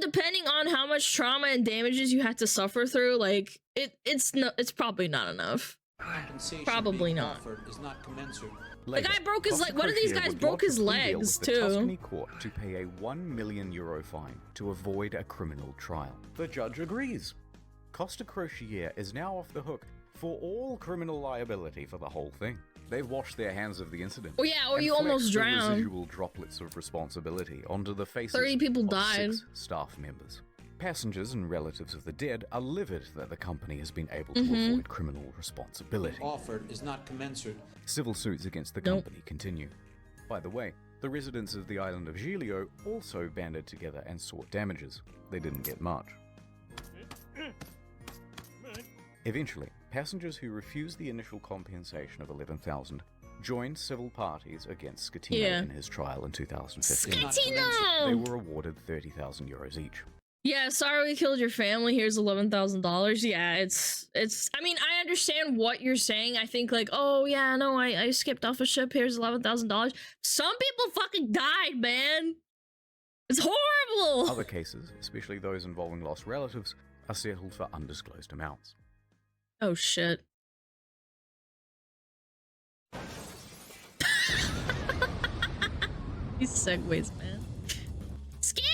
depending on how much trauma and damages you had to suffer through, like it's probably not enough. Probably not. The guy broke his leg. One of these guys broke his legs too. Tuscany court to pay a €1 million fine to avoid a criminal trial. The judge agrees. Costa Crociere is now off the hook for all criminal liability for the whole thing. They've washed their hands of the incident. Oh yeah, or you almost drowned. Residual droplets of responsibility onto the faces 30 people of died. 6 staff members. Passengers and relatives of the dead are livid that the company has been able to avoid criminal responsibility. Offered is not commensurate. Civil suits against the company continue. By the way, the residents of the island of Giglio also banded together and sought damages. They didn't get much. Eventually, passengers who refused the initial compensation of 11,000 joined civil parties against Scatino in his trial in 2015. Scatino! They were awarded 30,000 euros each. Yeah, sorry we killed your family. Here's $11,000. Yeah, it's. I mean, I understand what you're saying. I think like, oh yeah, no, I skipped off a ship. Here's $11,000. Some people fucking died, man. It's horrible. Other cases, especially those involving lost relatives, are settled for undisclosed amounts. Oh shit. These segues, man.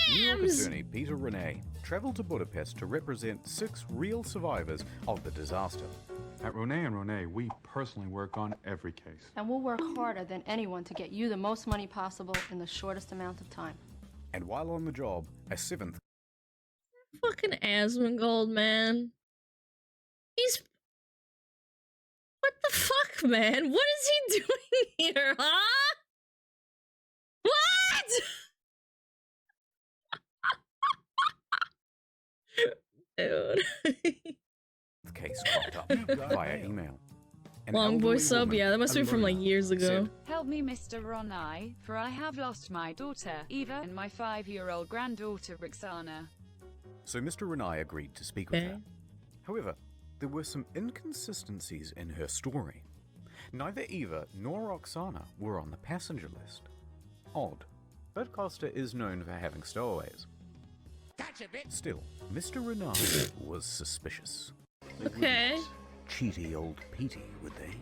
New York Scams! attorney Peter Renee traveled to Budapest to represent 6 real survivors of the disaster. At Renee & Renee, we personally work on every case. And we'll work harder than anyone to get you the most money possible in the shortest amount of time. And while on the job, a 7th Fucking Asmongold, man. He's... What the fuck, man? What is he doing here, huh? What? Dude. The case popped up via email. An Long elderly voice sub, woman, yeah, that must be from like years ago. Help me, Mr. Ronai, for I have lost my daughter, Eva, and my 5-year-old granddaughter, Roxana. So Mr. Renai agreed to speak with her. However, there were some inconsistencies in her story. Neither Eva nor Roxana were on the passenger list. Odd, but Costa is known for having stowaways. Gotcha, bitch. Still, Mr. Renai was suspicious. Okay. Cheaty old Petey, would they?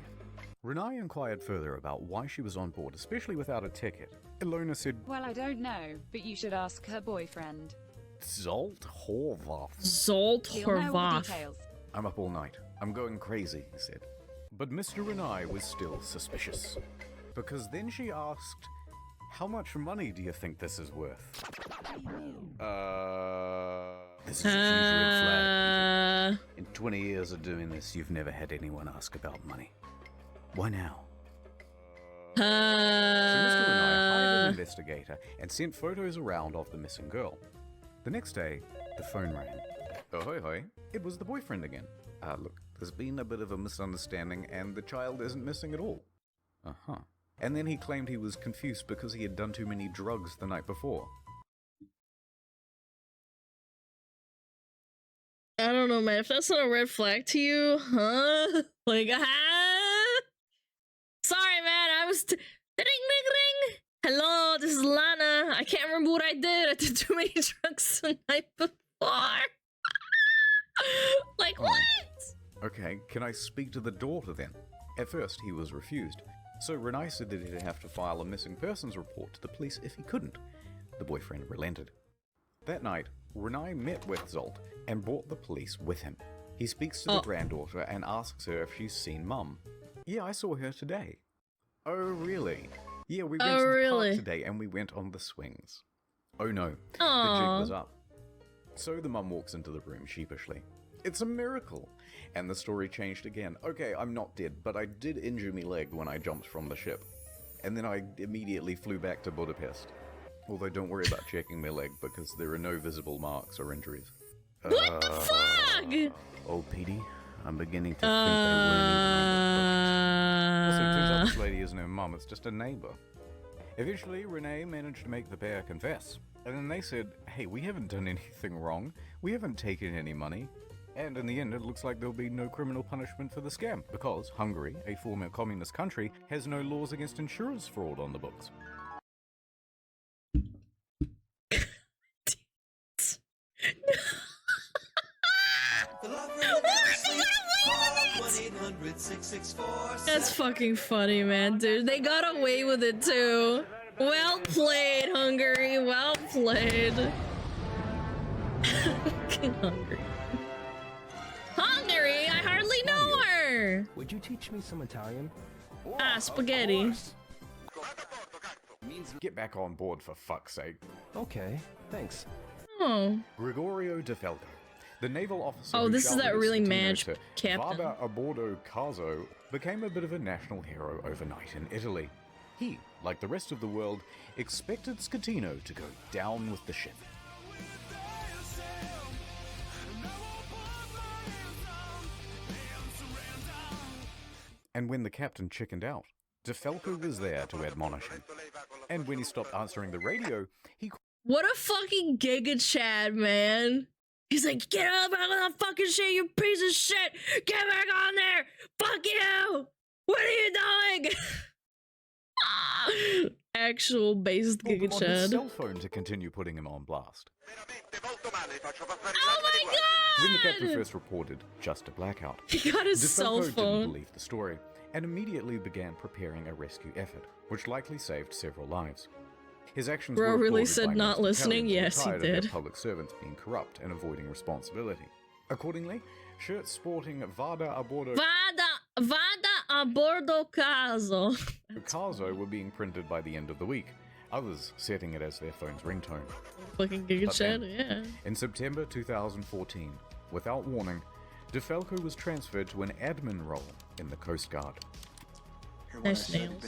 Renai inquired further about why she was on board, especially without a ticket. Ilona said, Well, I don't know, but you should ask her boyfriend. Zolt Horvath. Zolt He'll know all the Horvath. details. I'm up all night. I'm going crazy, he said. But Mr. Renai was still suspicious. Because then she asked, how much money do you think this is worth? This is a huge red flag. In 20 years of doing this, you've never had anyone ask about money. Why now? So Mr. Renai hired an investigator and sent photos around of the missing girl. The next day, the phone rang. Oh, hoi hoi. It was the boyfriend again. Look, there's been a bit of a misunderstanding and the child isn't missing at all. Uh-huh. and then he claimed he was confused because he had done too many drugs the night before. I don't know, man. If that's not a red flag to you, huh? Like, sorry, man. I was ding, ding, ding. Hello, this is Lana. I can't remember what I did. I did too many drugs the night before. Like, what? Okay, can I speak to the daughter then? At first, he was refused. So Renai said that he'd have to file a missing persons report to the police if he couldn't. The boyfriend relented. That night, Renai met with Zolt and brought the police with him. He speaks to the granddaughter and asks her if she's seen Mum. Yeah, I saw her today. Oh, really? Yeah, we went to the park today and we went on the swings. Oh no, the jig was up. So the mum walks into the room sheepishly. It's a miracle. And the story changed again. Okay, I'm not dead, but I did injure my leg when I jumped from the ship. And then I immediately flew back to Budapest. Although don't worry about checking my leg because there are no visible marks or injuries. What the fuck? Oh, Petey, I'm beginning to think they weren't even on the book. Also, it turns out this lady isn't her mum, it's just a neighbor. Eventually, Renee managed to make the pair confess. And then they said, hey, we haven't done anything wrong. We haven't taken any money. And in the end, it looks like there'll be no criminal punishment for the scam, because Hungary, a former communist country, has no laws against insurance fraud on the books. That's fucking funny, man, dude. They got away with it too. Well played, Hungary. Well played. Fucking Hungary. Hungary? I hardly know her. Would you teach me some Italian? Ah, spaghetti. Get back on board for fuck's sake. Okay, thanks. Oh. Gregorio De Falco, the naval officer. Oh, this is that really mad captain. Vada a bordo Caso became a bit of a national hero overnight in Italy. He, like the rest of the world, expected Scatino to go down with the ship. And when the captain chickened out, De Falco was there to admonish him. And when he stopped answering the radio, he... What a fucking Giga Chad, man. He's like, get up out of the fucking shit, you piece of shit! Get back on there! Fuck you! What are you doing? Actual based Giga on Chad. his cell phone to continue putting him on blast. Oh my god! When the captain first reported just a blackout, He got his De cell Falco phone. didn't believe the story and immediately began preparing a rescue effort, which likely saved several lives. His actions Bro were really applauded said by not most listening? Italians Yes, he tired of their did. public servants being corrupt and avoiding responsibility. Accordingly, shirts sporting Vada a bordo Caso. Caso were being printed by the end of the week, others setting it as their phone's ringtone. Fucking Giga But Chad, then, yeah. in September 2014, without warning, De Falco was transferred to an admin role in the Coast Guard. Nice nails.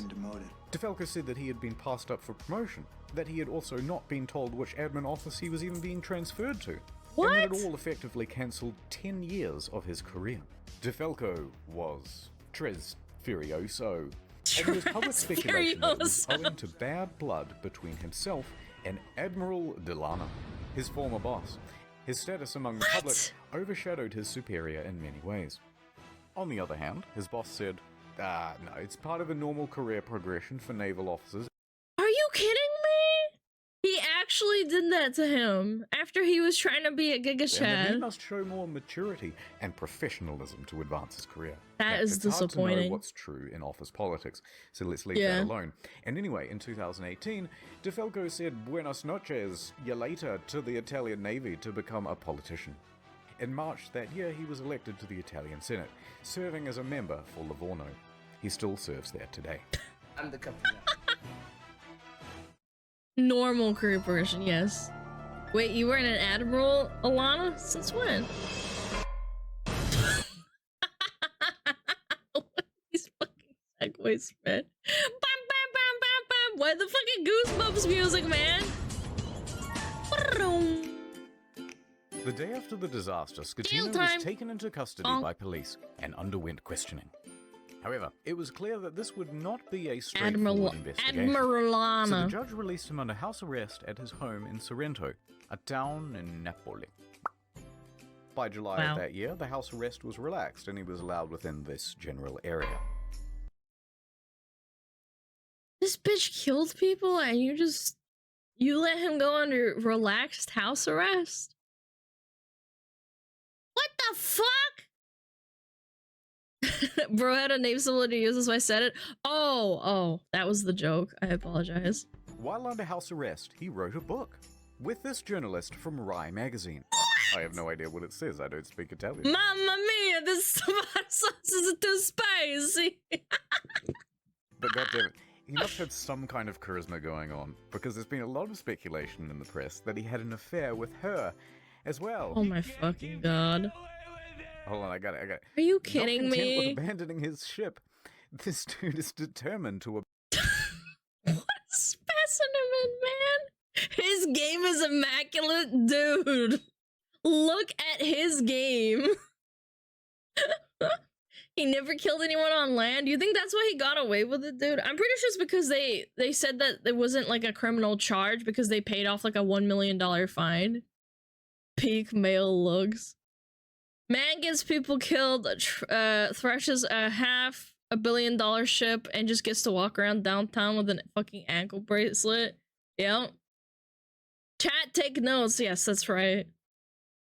De Falco said that he had been passed up for promotion, that he had also not been told which admin office he was even being transferred to, What? and that it all effectively cancelled 10 years of his career. De Falco was Tres Furioso, and there was public speculation that it was owing to bad blood between himself and Admiral Delano, his former boss. His status among the public overshadowed his superior in many ways. On the other hand, his boss said, no, it's part of a normal career progression for naval officers. Are you kidding me? He actually did that to him after he was trying to be a Giga And that he Chad. must show more maturity and professionalism to advance his career. That Now, is it's hard to know disappointing. what's true in office politics, so let's leave Yeah. that alone. And anyway, in 2018, De Falco said Buenos noches, ya later, to the Italian Navy to become a politician. In March that year, he was elected to the Italian Senate, serving as a member for Livorno. He still serves there today. I'm the captain now. Normal career progression, yes. Wait, you were in an admiral, Alana? Since when? These fucking segues, man. Bam, bam, bam, bam, bam. Why the fucking Goosebumps music, man? The day after the disaster, Jail Scatino time. was taken into custody by police and underwent questioning. However, it was clear that this would not be a straightforward investigation. Admiralana. So the judge released him under house arrest at his home in Sorrento, a town in Napoli. By July of that year, the house arrest was relaxed and he was allowed within this general area. This bitch killed people and you let him go under relaxed house arrest? What the fuck? Bro had a name similar to yours, that's why I said it. Oh, that was the joke. I apologize. While under house arrest, he wrote a book with this journalist from Rai magazine. What? I have no idea what it says. I don't speak Italian. Mamma mia, this tomato sauce is too spicy. But goddammit, he must have some kind of charisma going on, because there's been a lot of speculation in the press that he had an affair with her as well. Oh my fucking god. Hold on, I got it. Are you kidding Not content me? with abandoning his ship, this dude is determined to... What a specimen, man! His game is immaculate, dude! Look at his game! He never killed anyone on land? You think that's why he got away with it, dude? I'm pretty sure it's because they said that it wasn't like a criminal charge because they paid off like a $1 million fine. Peak male looks. Man gets people killed, thrashes a $500 million ship, and just gets to walk around downtown with a fucking ankle bracelet. Yep. Chat, take notes. Yes, that's right.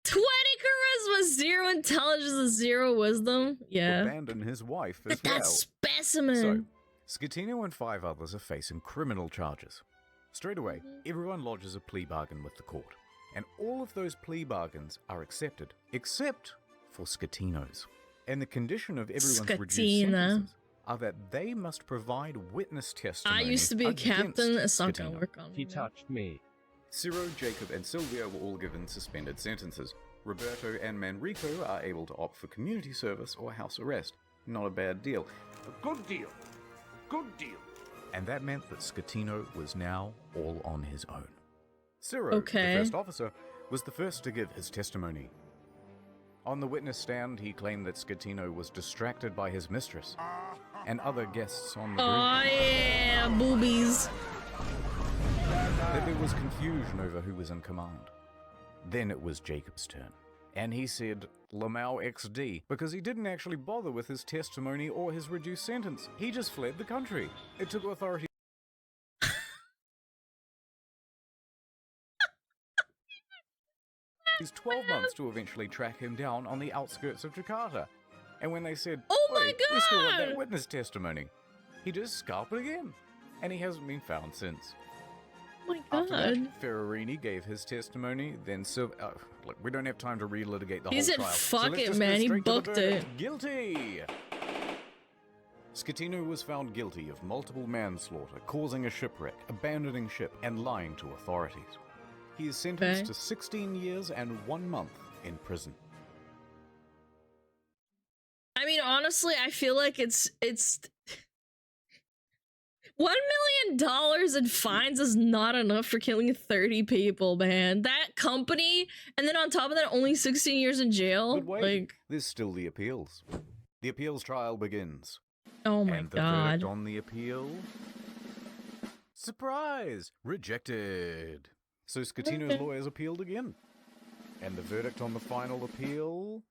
20 charisma, 0 intelligence, and 0 wisdom. Yeah. Abandon his wife as That well. specimen. So, Schettino and 5 others are facing criminal charges. Straight away, everyone lodges a plea bargain with the court. And all of those plea bargains are accepted, except for Schettino's. And the condition of everyone's reduced sentences are that they must provide witness testimony. I used to be a captain. It's not gonna work on me. He touched me. Ciro, Jacob, and Silvia were all given suspended sentences. Roberto and Manrico are able to opt for community service or house arrest. Not a bad deal. A good deal. Good deal. And that meant that Schettino was now all on his own. Ciro, the first officer, was the first to give his testimony. On the witness stand, he claimed that Schettino was distracted by his mistress and other guests on the bridge. Oh yeah, boobies. That there was confusion over who was in command. Then it was Jacob's turn, and he said Lamau XD because he didn't actually bother with his testimony or his reduced sentence. He just fled the country. It took authorities 12 months to eventually track him down on the outskirts of Jakarta. And when they said, "Oh my "Wait, we still want God!" that witness testimony," he just scalped it again. And he hasn't been found since. Oh my After god. that, Ferrarini gave his testimony, then look, we don't have time to relitigate the He whole said, trial. "Fuck so let's it, just man." go He straight to the booked verdict. it. Guilty! Schettino was found guilty of multiple manslaughter, causing a shipwreck, abandoning ship, and lying to authorities. He is sentenced to 16 years and 1 month in prison. I mean, honestly, I feel like it's $1 million in fines is not enough for killing 30 people, man. That company, and then on top of that, only 16 years in jail. But wait, Like, there's still the appeals. The appeals trial begins. oh my And the god. verdict on the appeal? Surprise! Rejected. So Schettino's lawyers appealed again. And the verdict on the final appeal?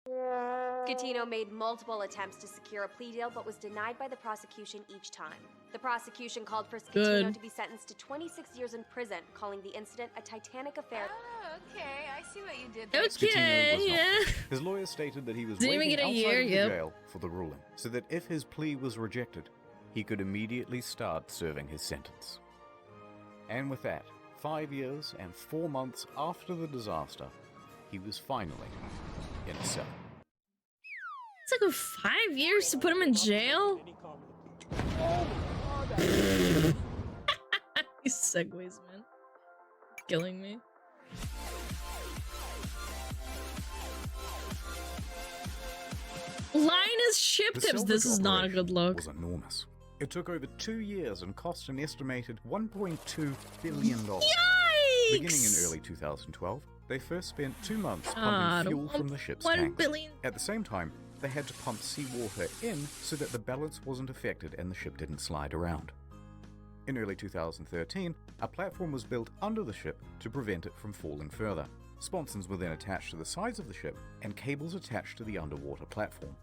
Schettino made multiple attempts to secure a plea deal, but was denied by the prosecution each time. The prosecution called for Schettino Good. to be sentenced to 26 years in prison, calling the incident a Titanic affair. Oh, okay. I see what you did there. Okay, Schettino was not. yeah. His lawyers stated that he was Didn't even waiting get a outside year, of the yep. jail for the ruling, so that if his plea was rejected, he could immediately start serving his sentence. And with that, 5 years and 4 months after the disaster, he was finally in a cell. It's like 5 years to put him in jail? These segues, man. Killing me. Linus ship The tips. This salvage is not a operation good look. was enormous. It took over 2 years and cost an estimated $1.2 billion. Yikes! Beginning in early 2012, they first spent 2 months God, pumping fuel from the ship's 1 tanks. billion. At the same time, they had to pump seawater in so that the balance wasn't affected and the ship didn't slide around. In early 2013, a platform was built under the ship to prevent it from falling further. Sponsons were then attached to the sides of the ship and cables attached to the underwater platform.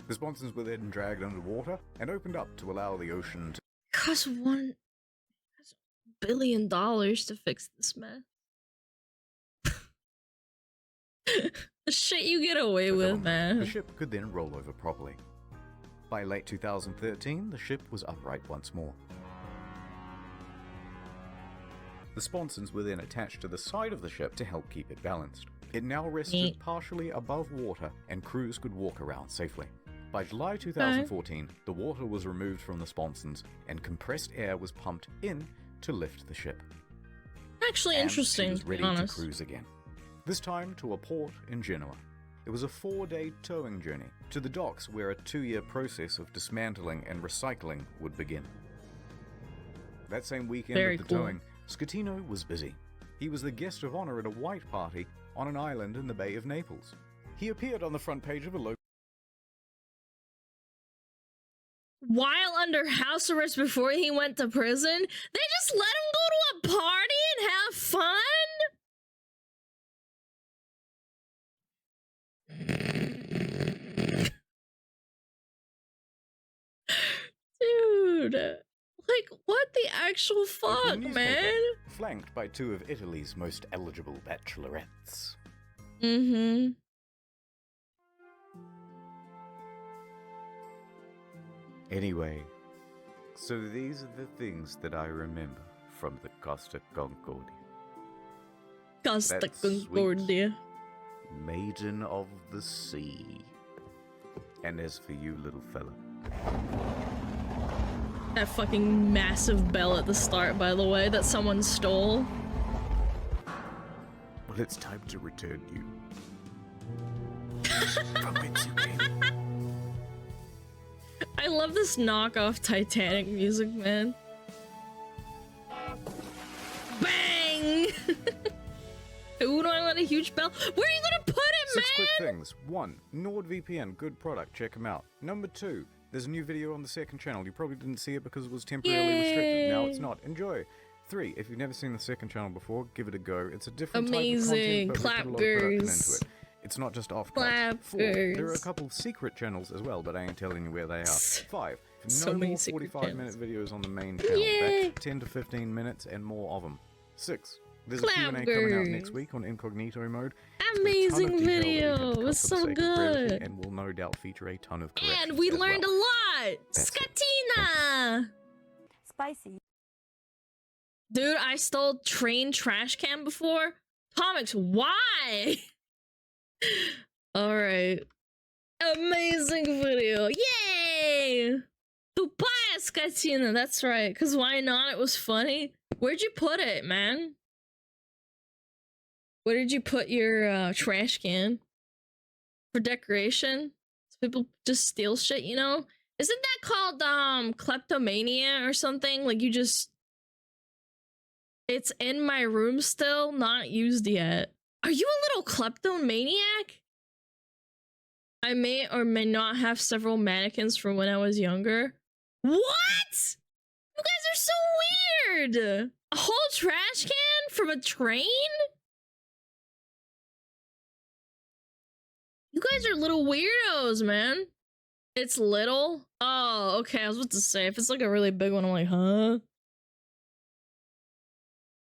The sponsons were then dragged underwater and opened up to allow the ocean to— Cost $1 billion to fix this mess. The shit you get away with, man. The ship could then roll over properly. By late 2013, the ship was upright once more. The sponsons were then attached to the side of the ship to help keep it balanced. It now rested partially above water and crews could walk around safely. By July 2014, the water was removed from the sponsons and compressed air was pumped in to lift the ship. Actually interesting, She was to be ready honest. to cruise again. This time to a port in Genoa. It was a 4-day towing journey to the docks where a 2-year process of dismantling and recycling would begin. That same weekend Very of the cool. towing, Scatino was busy. He was the guest of honor at a white party on an island in the Bay of Naples. He appeared on the front page of a local While under house arrest before he went to prison, they just let him go to a party and have fun? Dude, like, what the actual fuck, newspaper, man? flanked by 2 of Italy's most eligible bachelorettes. Mm-hmm. Anyway, so these are the things that I remember from the Costa Concordia. Costa That Concordia. sweet maiden of the sea. And as for you, little fella, That fucking massive bell at the start, by the way, that someone stole. well, it's time to return you. From whence you came. I love this knockoff Titanic music, man. Bang! Ooh, do I want a huge bell? Where are you gonna put it, 6 quick man? things. 1. NordVPN, good product, check them out. Number 2, there's a new video on the second channel. You probably didn't see it because it was temporarily restricted. Now it's not. Enjoy. 3, if you've never seen the second channel before, give it a go. It's a different Amazing. type of content, but we put a lot of production Clapgers. into it. It's not just off cuts. 4, there are a Clapgers. couple secret channels as well, but I ain't telling you where they are. 5, So no many more secret 45-minute videos on the main channel. Yay. Back to 10 to 15 minutes and more of them. 6, there's a Q&A coming out next Clapgers. week on incognito mode. Amazing Ton of detail that we had video. to It cut was for the so sake of brevity, good. and will no doubt feature a ton of corrections And we as learned well. a lot. That's it. Scatina. Spicy. Dude, I stole train trash can before. Comics, why? Alright. Amazing video. Yay! Tupaya Scatina, that's right. Cause why not? It was funny. Where'd you put it, man? Where did you put your trash can? For decoration? So people just steal shit, you know? Isn't that called kleptomania or something? Like you just... It's in my room still, not used yet. Are you a little kleptomaniac? I may or may not have several mannequins from when I was younger. What? You guys are so weird! A whole trash can from a train? You guys are little weirdos, man. It's little? Oh, okay, I was about to say, if it's like a really big one, I'm like, huh?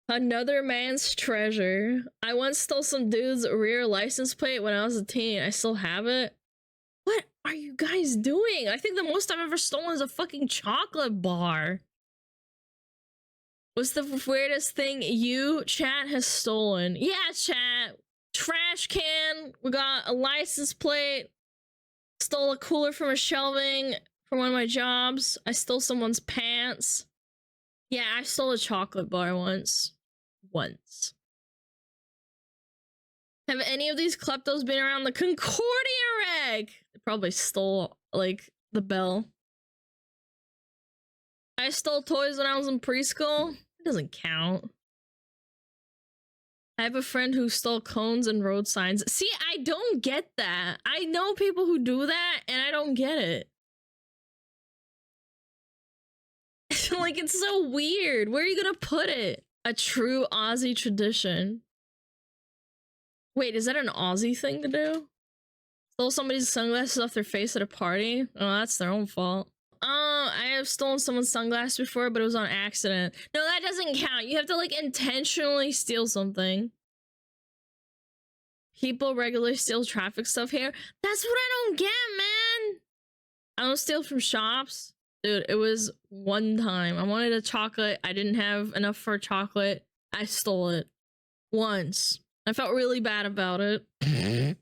Another man's treasure. I once stole some dude's rear license plate when I was a teen. I still have it. What are you guys doing? I think the most I've ever stolen is a fucking chocolate bar. What's the weirdest thing you, chat, has stolen? Yeah, chat. Trash can. We got a license plate. Stole a cooler from a shelving from one of my jobs. I stole someone's pants. Yeah, I stole a chocolate bar once. Have any of these kleptos been around the Concordia wreck? They probably stole, like, the bell. I stole toys when I was in preschool. It doesn't count. I have a friend who stole cones and road signs. See, I don't get that. I know people who do that, and I don't get it. Like, it's so weird. Where are you gonna put it? A true Aussie tradition. Wait, is that an Aussie thing to do? Stole somebody's sunglasses off their face at a party? Oh, that's their own fault. I have stolen someone's sunglasses before, but it was on accident. No, that doesn't count. You have to, like, intentionally steal something. People regularly steal traffic stuff here. That's what I don't get, man. I don't steal from shops. Dude, it was one time. I wanted a chocolate. I didn't have enough for a chocolate. I stole it. Once. I felt really bad about it. It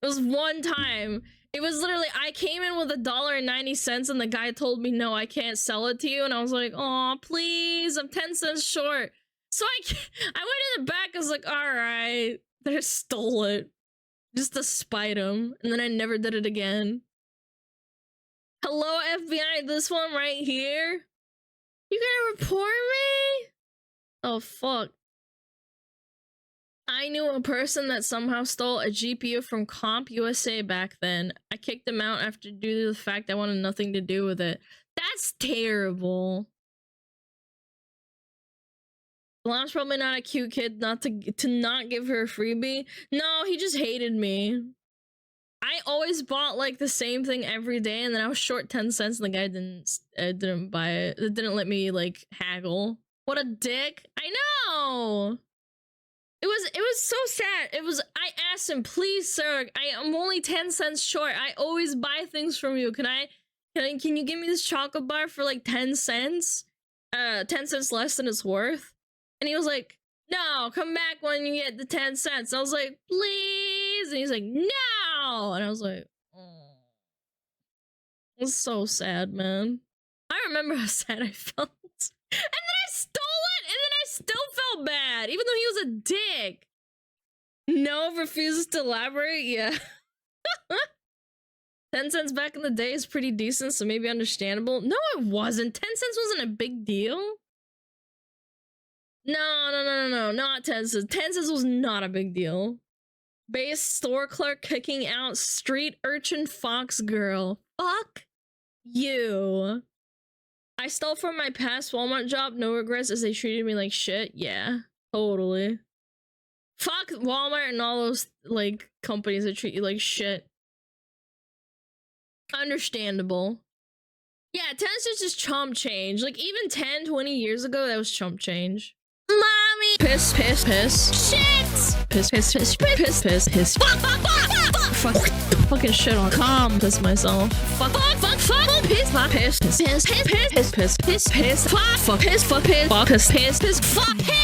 was one time. It was literally, I came in with $1.90 and the guy told me, no, I can't sell it to you. And I was like, oh, please, I'm 10 cents short. So I went in the back, I was like, all right. Then I stole it. Just to spite him. And then I never did it again. Hello, FBI, this one right here? You gonna report me? Oh, fuck. I knew a person that somehow stole a GPU from Comp USA back then. I kicked him out after due to the fact I wanted nothing to do with it. That's terrible. Well, I'm probably not a cute kid not to not give her a freebie. No, he just hated me. I always bought like the same thing every day, and then I was short 10 cents, and the guy didn't buy it. It didn't let me like haggle. What a dick! I know. It was so sad. I asked him, please, sir, I'm only 10 cents short. I always buy things from you. Can you give me this chocolate bar for like 10 cents? 10 cents less than it's worth. And he was like, no, come back when you get the 10 cents. I was like, please. And he's like, no. And I was like, oh. It was so sad, man. I remember how sad I felt. And then I stole it, and then I still felt bad, even though he was a dick. No, refuses to elaborate? Yeah. 10 cents back in the day is pretty decent, so maybe understandable. No, it wasn't. 10 cents wasn't a big deal. No, not 10 cents. 10 cents was not a big deal. Base store clerk kicking out street urchin fox girl. Fuck you. I stole from my past Walmart job, no regrets as they treated me like shit. Yeah, totally. Fuck Walmart and all those, like, companies that treat you like shit. Understandable. Yeah, 10 cents is chump change. Like, even 10, 20 years ago, that was chump change. Mommy! Piss, piss, piss. Shit! Piss, piss, piss, piss, piss, piss. Fuck, fuck, fuck, fuck, fuck. Fucking shit on calm. Piss myself. Fuck, fuck, fuck, fuck. Piss, fuck, piss, piss, piss, piss, piss, piss, piss, piss, fuck, fuck, piss, fuck, piss, fuck, piss, piss, piss, fuck, piss.